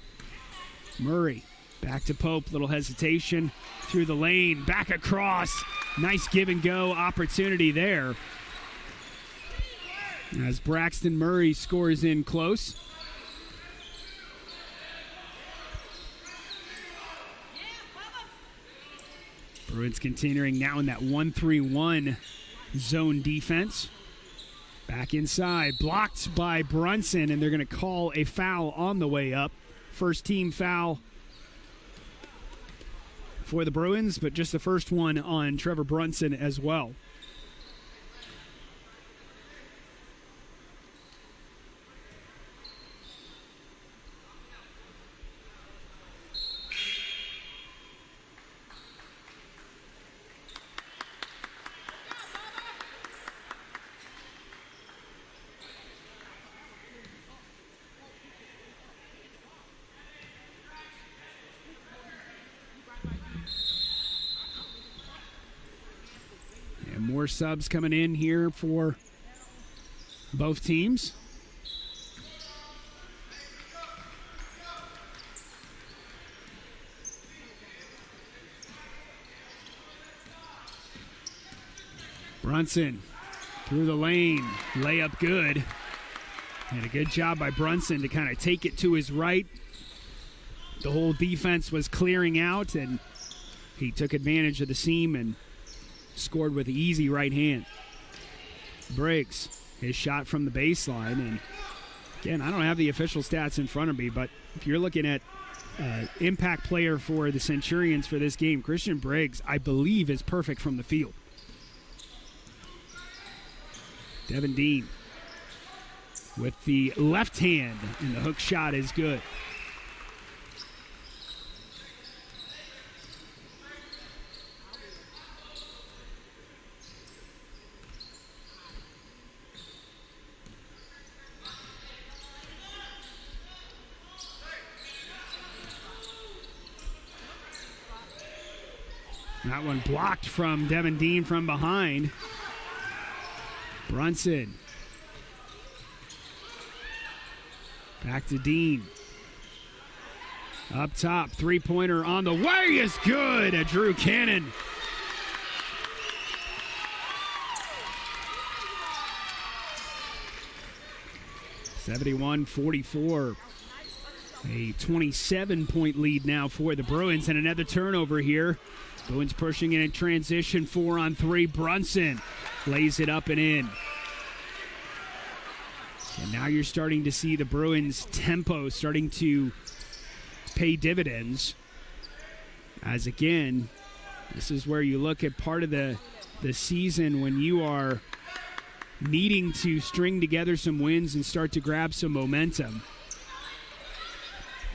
Murray back to Pope, little hesitation through the lane, back across. Nice give and go opportunity there, as Braxton Murray scores in close. Bruins continuing now in that 1-3-1 zone defense. Back inside, blocked by Brunson, and they're going to call a foul on the way up. First team foul for the Bruins, but just the first one on Trevor Brunson as well. More subs coming in here for both teams. Brunson through the lane, layup good. And a good job by Brunson to kind of take it to his right. The whole defense was clearing out, and he took advantage of the seam and scored with the easy right hand. Briggs, his shot from the baseline. And again, I don't have the official stats in front of me, but if you're looking at impact player for the Centurions for this game, Christian Briggs, I believe, is perfect from the field. Devin Dean with the left hand, and the hook shot is good. That one blocked from Devin Dean from behind. Brunson. Back to Dean. Up top, three-pointer on the way is good. Drew Cannon. (71-44). A 27-point lead now for the Bruins, and another turnover here. Bruins pushing in transition, 4-on-3. Brunson lays it up and in. And now you're starting to see the Bruins' tempo starting to pay dividends. As again, this is where you look at part of the season when you are needing to string together some wins and start to grab some momentum.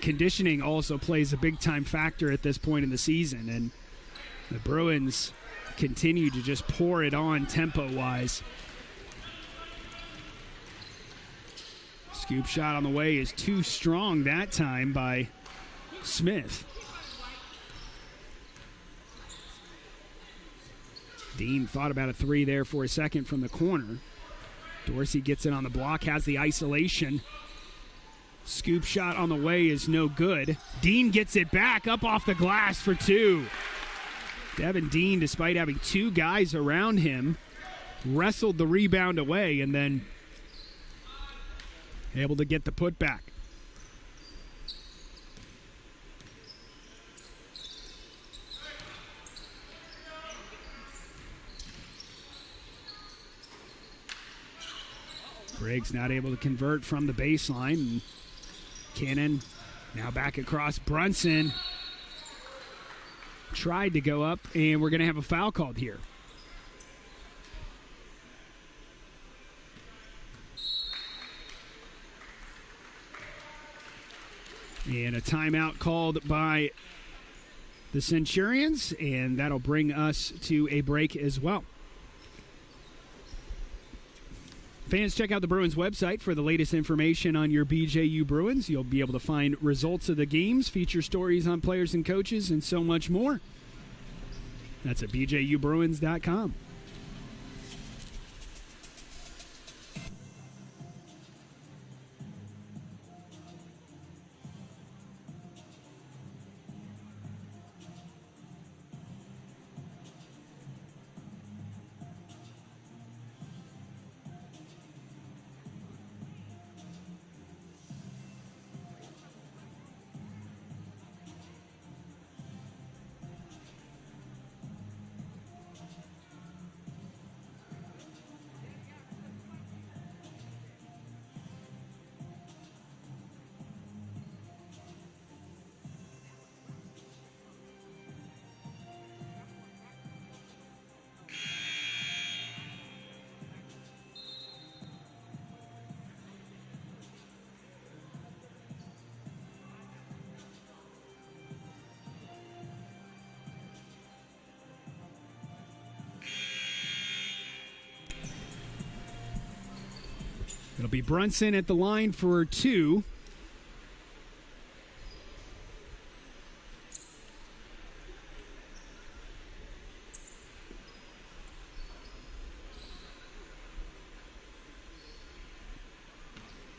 Conditioning also plays a big-time factor at this point in the season, and the Bruins continue to just pour it on tempo-wise. Scoop shot on the way is too strong that time by Smith. Dean thought about a three there for a second from the corner. Dorsey gets it on the block, has the isolation. Scoop shot on the way is no good. Dean gets it back up off the glass for two. Devin Dean, despite having two guys around him, wrestled the rebound away and then able to get the putback. Briggs not able to convert from the baseline. Cannon now back across Brunson. Tried to go up, and we're going to have a foul called here. And a timeout called by the Centurions, and that'll bring us to a break as well. Fans, check out the Bruins website for the latest information on your BJU Bruins. You'll be able to find results of the games, feature stories on players and coaches, and so much more. That's at bjubruins.com. It'll be Brunson at the line for two.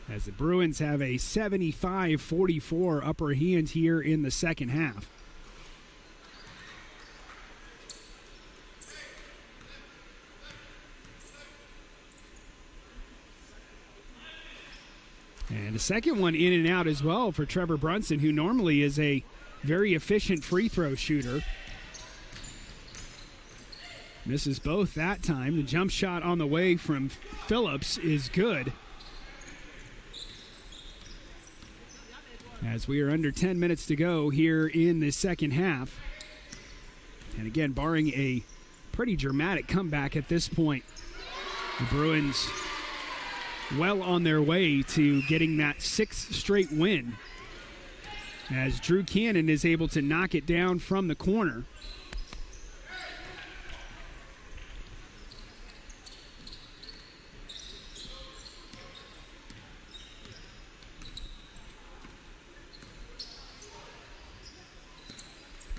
As the Bruins have a 75-44 upper hand here in the second half. And the second one in and out as well for Trevor Brunson, who normally is a very efficient free throw shooter. Misses both that time. The jump shot on the way from Phillips is good. As we are under 10 minutes to go here in the second half. And again, barring a pretty dramatic comeback at this point, the Bruins well on their way to getting that sixth straight win, as Drew Cannon is able to knock it down from the corner.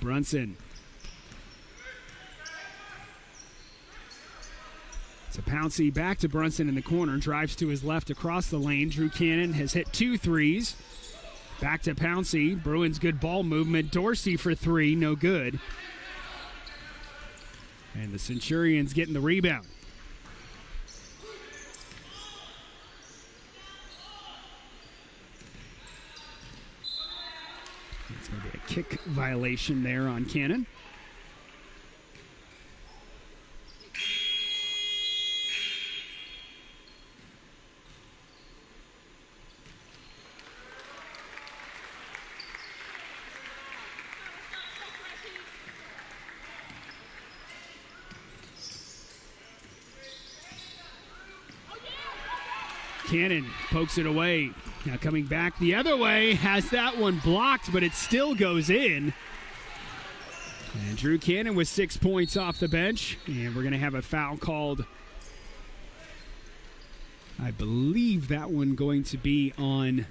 Brunson. So Pouncey back to Brunson in the corner, drives to his left across the lane. Drew Cannon has hit 2 threes. Back to Pouncey. Bruins good ball movement. Dorsey for three, no good. And the Centurions getting the rebound. It's going to be a kick violation there on Cannon. Cannon pokes it away. Now coming back the other way, has that one blocked, but it still goes in. And Drew Cannon with 6 points off the bench. And we're going to have a foul called. I believe that one going to be on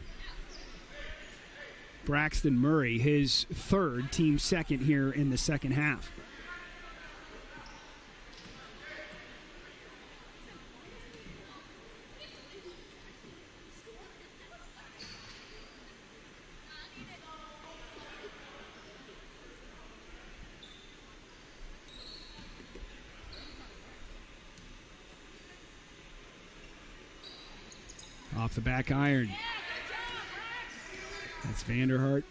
Braxton Murray, his third, team second here in the second half. Off the back iron. That's Vanderhart.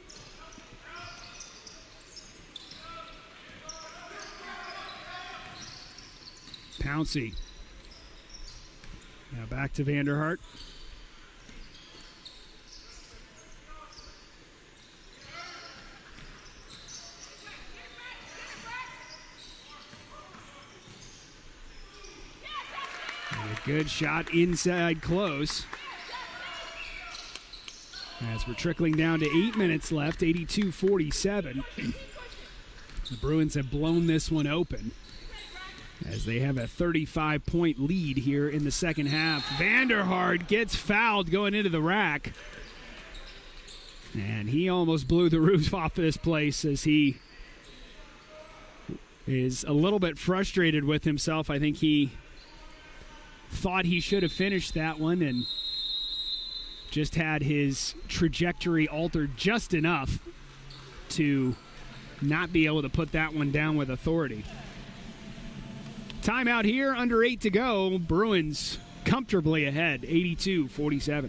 Pouncey. Now back to Vanderhart. And a good shot inside close. As we're trickling down to 8 minutes left, 82-47. The Bruins have blown this one open as they have a 35-point lead here in the second half. Vanderhart gets fouled going into the rack. And he almost blew the roof off this place as he is a little bit frustrated with himself. I think he thought he should have finished that one and just had his trajectory altered just enough to not be able to put that one down with authority. Timeout here, under 8 to go. Bruins comfortably ahead, 82-47.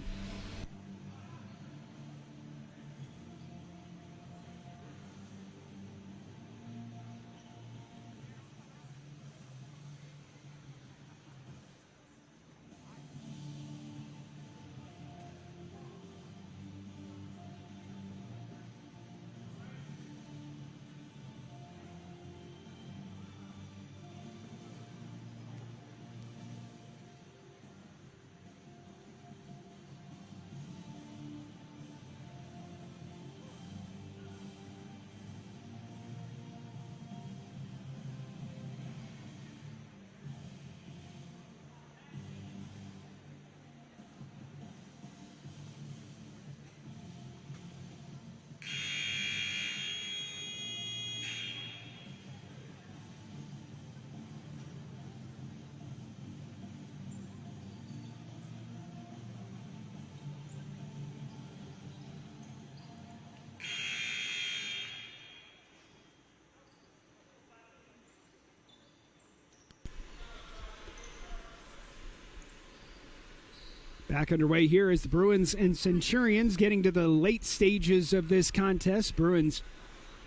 Back underway here is the Bruins and Centurions getting to the late stages of this contest. Bruins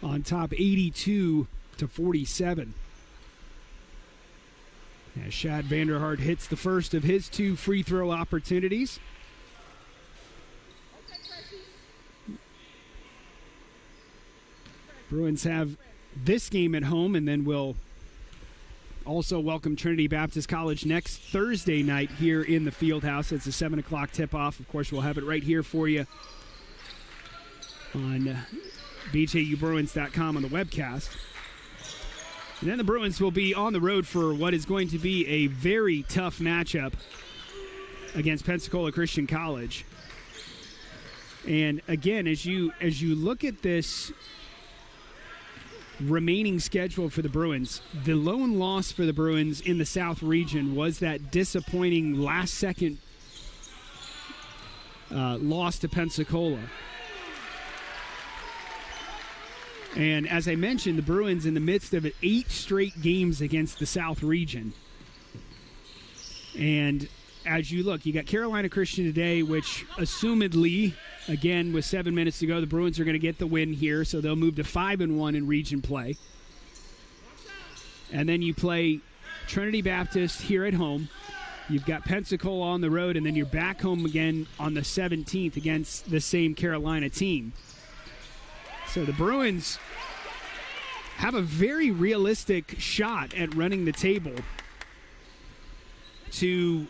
on top 82-47. As Shad Vanderhart hits the first of his 2 free throw opportunities. Bruins have this game at home and then will also welcome Trinity Baptist College next Thursday night here in the Fieldhouse. It's a 7 o'clock tip-off. Of course, we'll have it right here for you on BJUBruins.com on the webcast. And then the Bruins will be on the road for what is going to be a very tough matchup against Pensacola Christian College. And again, as you look at this remaining schedule for the Bruins, the lone loss for the Bruins in the South region was that disappointing last-second loss to Pensacola. And as I mentioned, the Bruins in the midst of 8 straight games against the South region. And as you look, you got Carolina Christian today, which assumedly, again, with 7 minutes to go, the Bruins are going to get the win here, so they'll move to 5-1 in region play. And then you play Trinity Baptist here at home. You've got Pensacola on the road, and then you're back home again on the 17th against the same Carolina team. So the Bruins have a very realistic shot at running the table to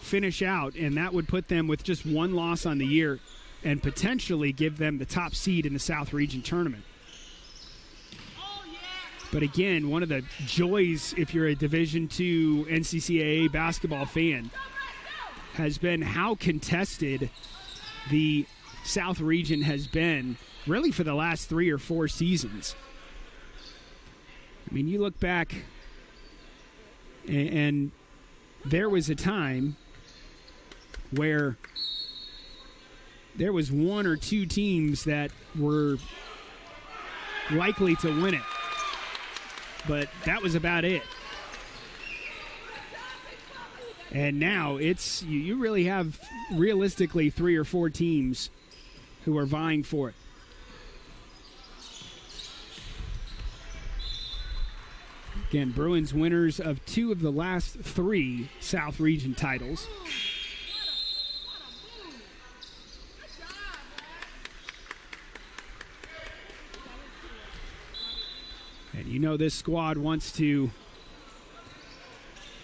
finish out, and that would put them with just one loss on the year and potentially give them the top seed in the South Region tournament. But again, one of the joys, if you're a Division II NCCAA basketball fan, has been how contested the South Region has been really for the last 3 or 4 seasons. I mean, you look back, and there was a time where there was 1 or 2 teams that were likely to win it. But that was about it. And now it's you really have realistically 3 or 4 teams who are vying for it. Again, Bruins winners of 2 of the last 3 South Region titles. And you know this squad wants to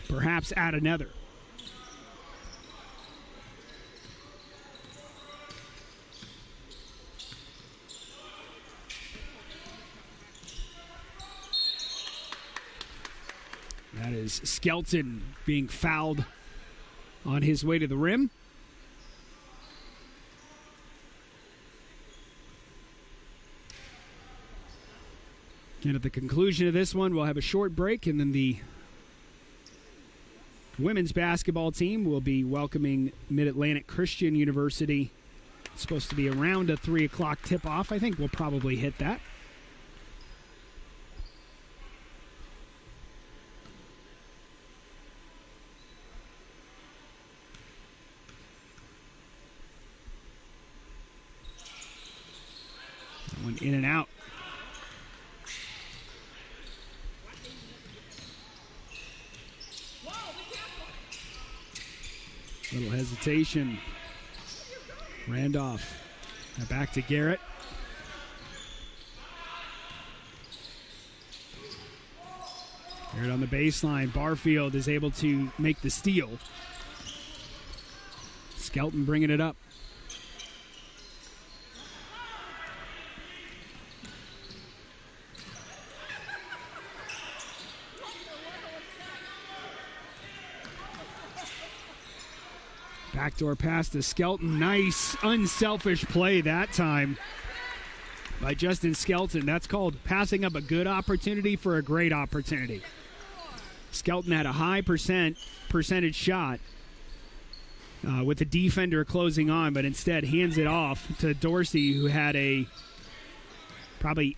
perhaps add another. That is Skelton being fouled on his way to the rim. And at the conclusion of this one, we'll have a short break, and then the women's basketball team will be welcoming Mid-Atlantic Christian University. It's supposed to be around a 3 o'clock tip-off. I think we'll probably hit that. That one in and out. Little hesitation. Randolph. Now back to Garrett. Garrett on the baseline. Barfield is able to make the steal. Skelton bringing it up. Backdoor pass to Skelton. Nice, unselfish play that time by Justin Skelton. That's called passing up a good opportunity for a great opportunity. Skelton had a high percentage shot with the defender closing on, but instead hands it off to Dorsey, who had a probably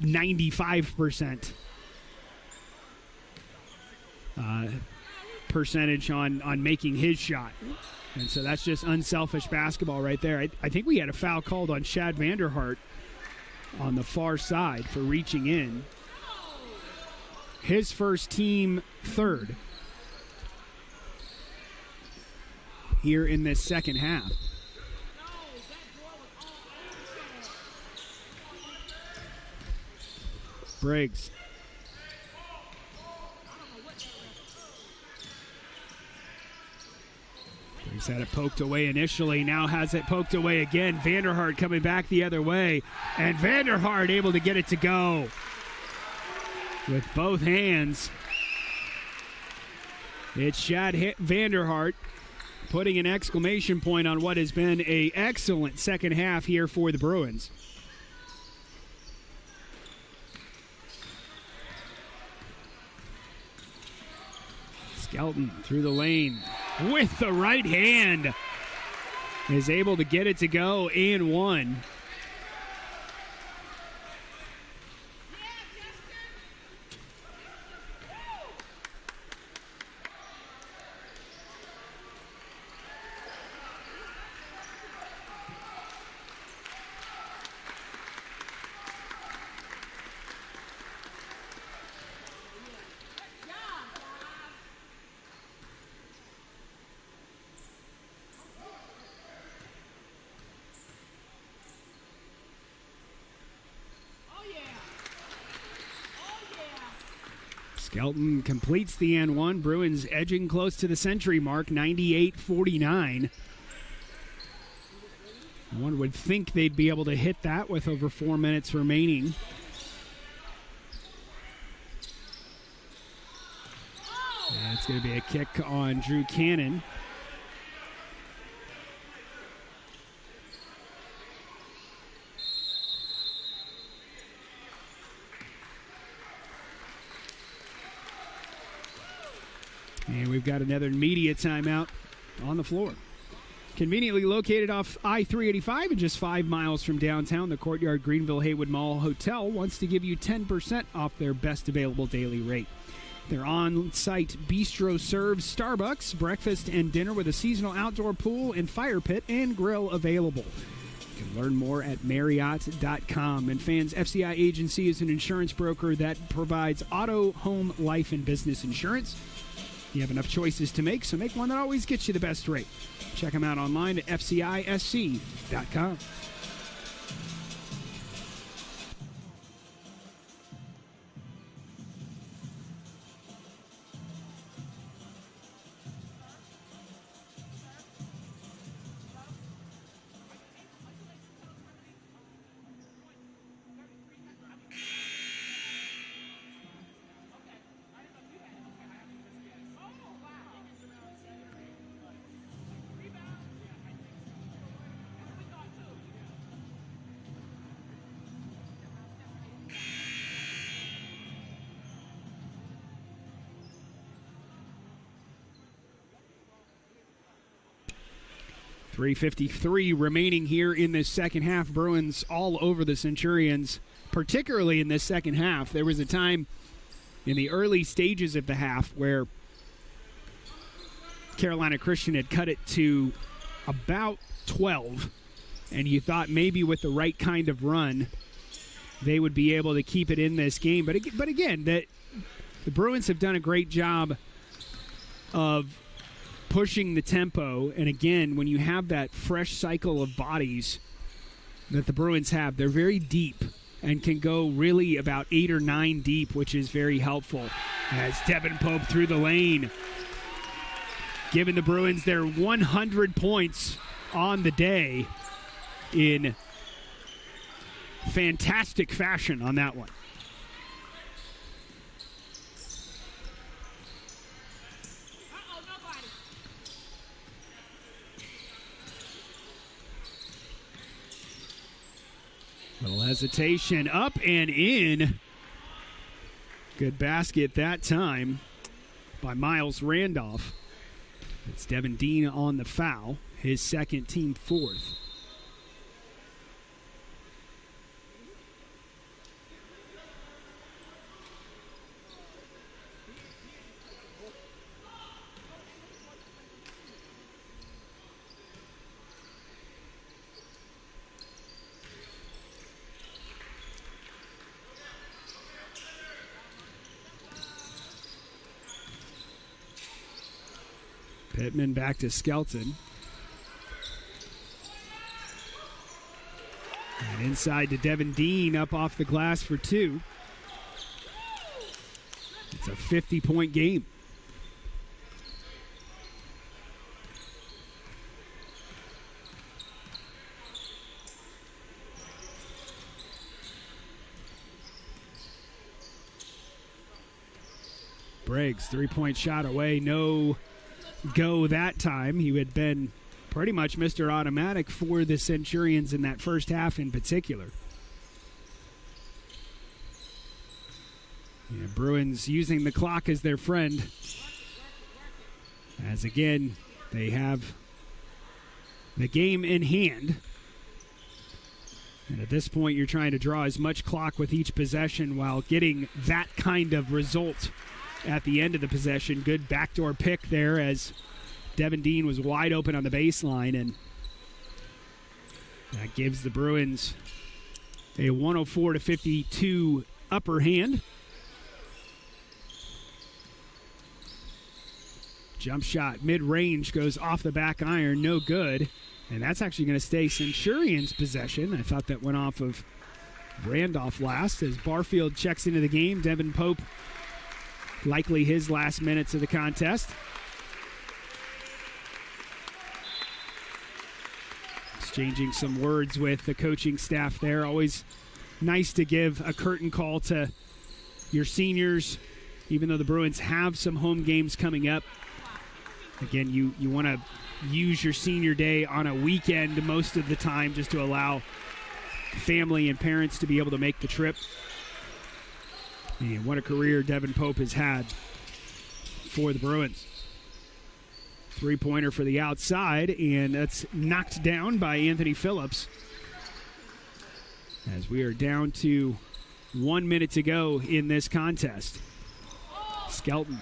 95% percentage on making his shot. And so that's just unselfish basketball right there. I think we had a foul called on Shad Vanderhart on the far side for reaching in. His first team third here in this second half. Briggs. Briggs had it poked away initially, now has it poked away again. Vanderhart coming back the other way, and Vanderhart able to get it to go with both hands. It's Shad Vanderhart putting an exclamation point on what has been an excellent second half here for the Bruins. Skelton through the lane with the right hand is able to get it to go and one. Skelton completes the and one. Bruins edging close to the century mark, 98-49. One would think they'd be able to hit that with over 4 minutes remaining. And it's going to be a kick on Drew Cannon. And we've got another media timeout on the floor. Conveniently located off I-385 and just 5 miles from downtown, the Courtyard Greenville Haywood Mall Hotel wants to give you 10% off their best available daily rate. Their on-site bistro serves Starbucks, breakfast and dinner with a seasonal outdoor pool and fire pit and grill available. You can learn more at Marriott.com. And Fans FCI Agency is an insurance broker that provides auto, home, life, and business insurance. You have enough choices to make, so make one that always gets you the best rate. Check them out online at FCISC.com. .353 remaining here in this second half. Bruins all over the Centurions, particularly in this second half. There was a time in the early stages of the half where Carolina Christian had cut it to about 12, and you thought maybe with the right kind of run they would be able to keep it in this game. But again, the Bruins have done a great job of pushing the tempo, and again, when you have that fresh cycle of bodies that the Bruins have, they're very deep and can go really about 8 or 9 deep, which is very helpful. As Devin Pope through the lane, giving the Bruins their 100 points on the day in fantastic fashion on that one. Little hesitation, up and in. Good basket that time by Miles Randolph. It's Devin Dean on the foul, his second, team fourth. Pittman back to Skelton. And inside to Devin Dean, up off the glass for 2. It's a 50-point game. Briggs, 3-point shot away, no go that time. He had been pretty much Mr. Automatic for the Centurions in that first half in particular. Yeah, Bruins using the clock as their friend, as again they have the game in hand. And at this point you're trying to draw as much clock with each possession while getting that kind of result at the end of the possession. Good backdoor pick there as Devin Dean was wide open on the baseline, and that gives the Bruins a 104-52 upper hand. Jump shot, mid-range, goes off the back iron, no good. And that's actually going to stay Centurions' possession. I thought that went off of Randolph last as Barfield checks into the game. Devin Pope likely his last minutes of the contest. Exchanging some words with the coaching staff there. Always nice to give a curtain call to your seniors, even though the Bruins have some home games coming up. Again, you want to use your senior day on a weekend most of the time just to allow family and parents to be able to make the trip. And what a career Devin Pope has had for the Bruins. Three-pointer for the outside, and that's knocked down by Anthony Phillips. As we are down to 1 minute to go in this contest. Skelton.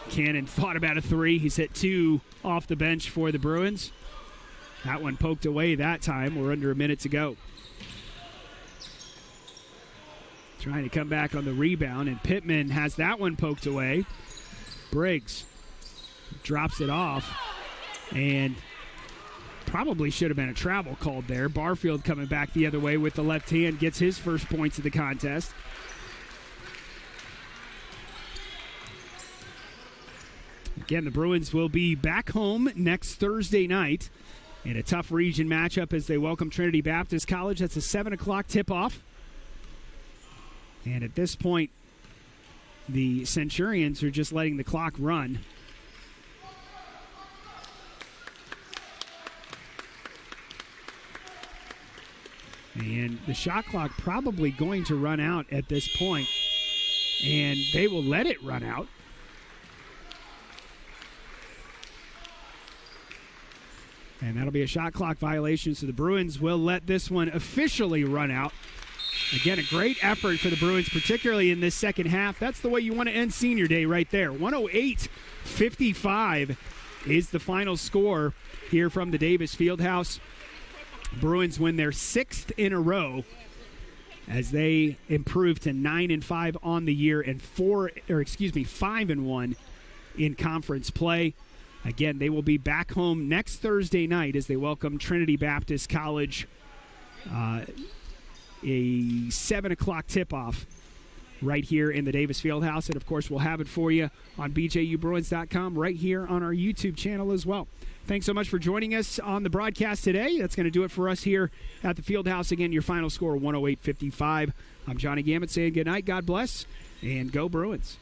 Cannon thought about a three. He's hit two off the bench for the Bruins. That one poked away that time. We're under a minute to go. Trying to come back on the rebound, and Pittman has that one poked away. Briggs drops it off, and probably should have been a travel called there. Barfield coming back the other way with the left hand, gets his first points of the contest. Again, the Bruins will be back home next Thursday night in a tough region matchup as they welcome Trinity Baptist College. That's a 7 o'clock tip-off. And at this point, the Centurions are just letting the clock run. And the shot clock probably going to run out at this point, and they will let it run out. And that'll be a shot clock violation, so the Bruins will let this one officially run out. Again, a great effort for the Bruins, particularly in this second half. That's the way you want to end senior day right there. 108-55 is the final score here from the Davis Fieldhouse. Bruins win their sixth in a row as they improve to 9-5 on the year and 5-1 in conference play. Again, they will be back home next Thursday night as they welcome Trinity Baptist College. A 7 o'clock tip-off right here in the Davis Fieldhouse. And, of course, we'll have it for you on BJUBruins.com right here on our YouTube channel as well. Thanks so much for joining us on the broadcast today. That's going to do it for us here at the Fieldhouse. Again, your final score, 108-55. I'm Johnny Gammett saying good night, God bless, and go Bruins.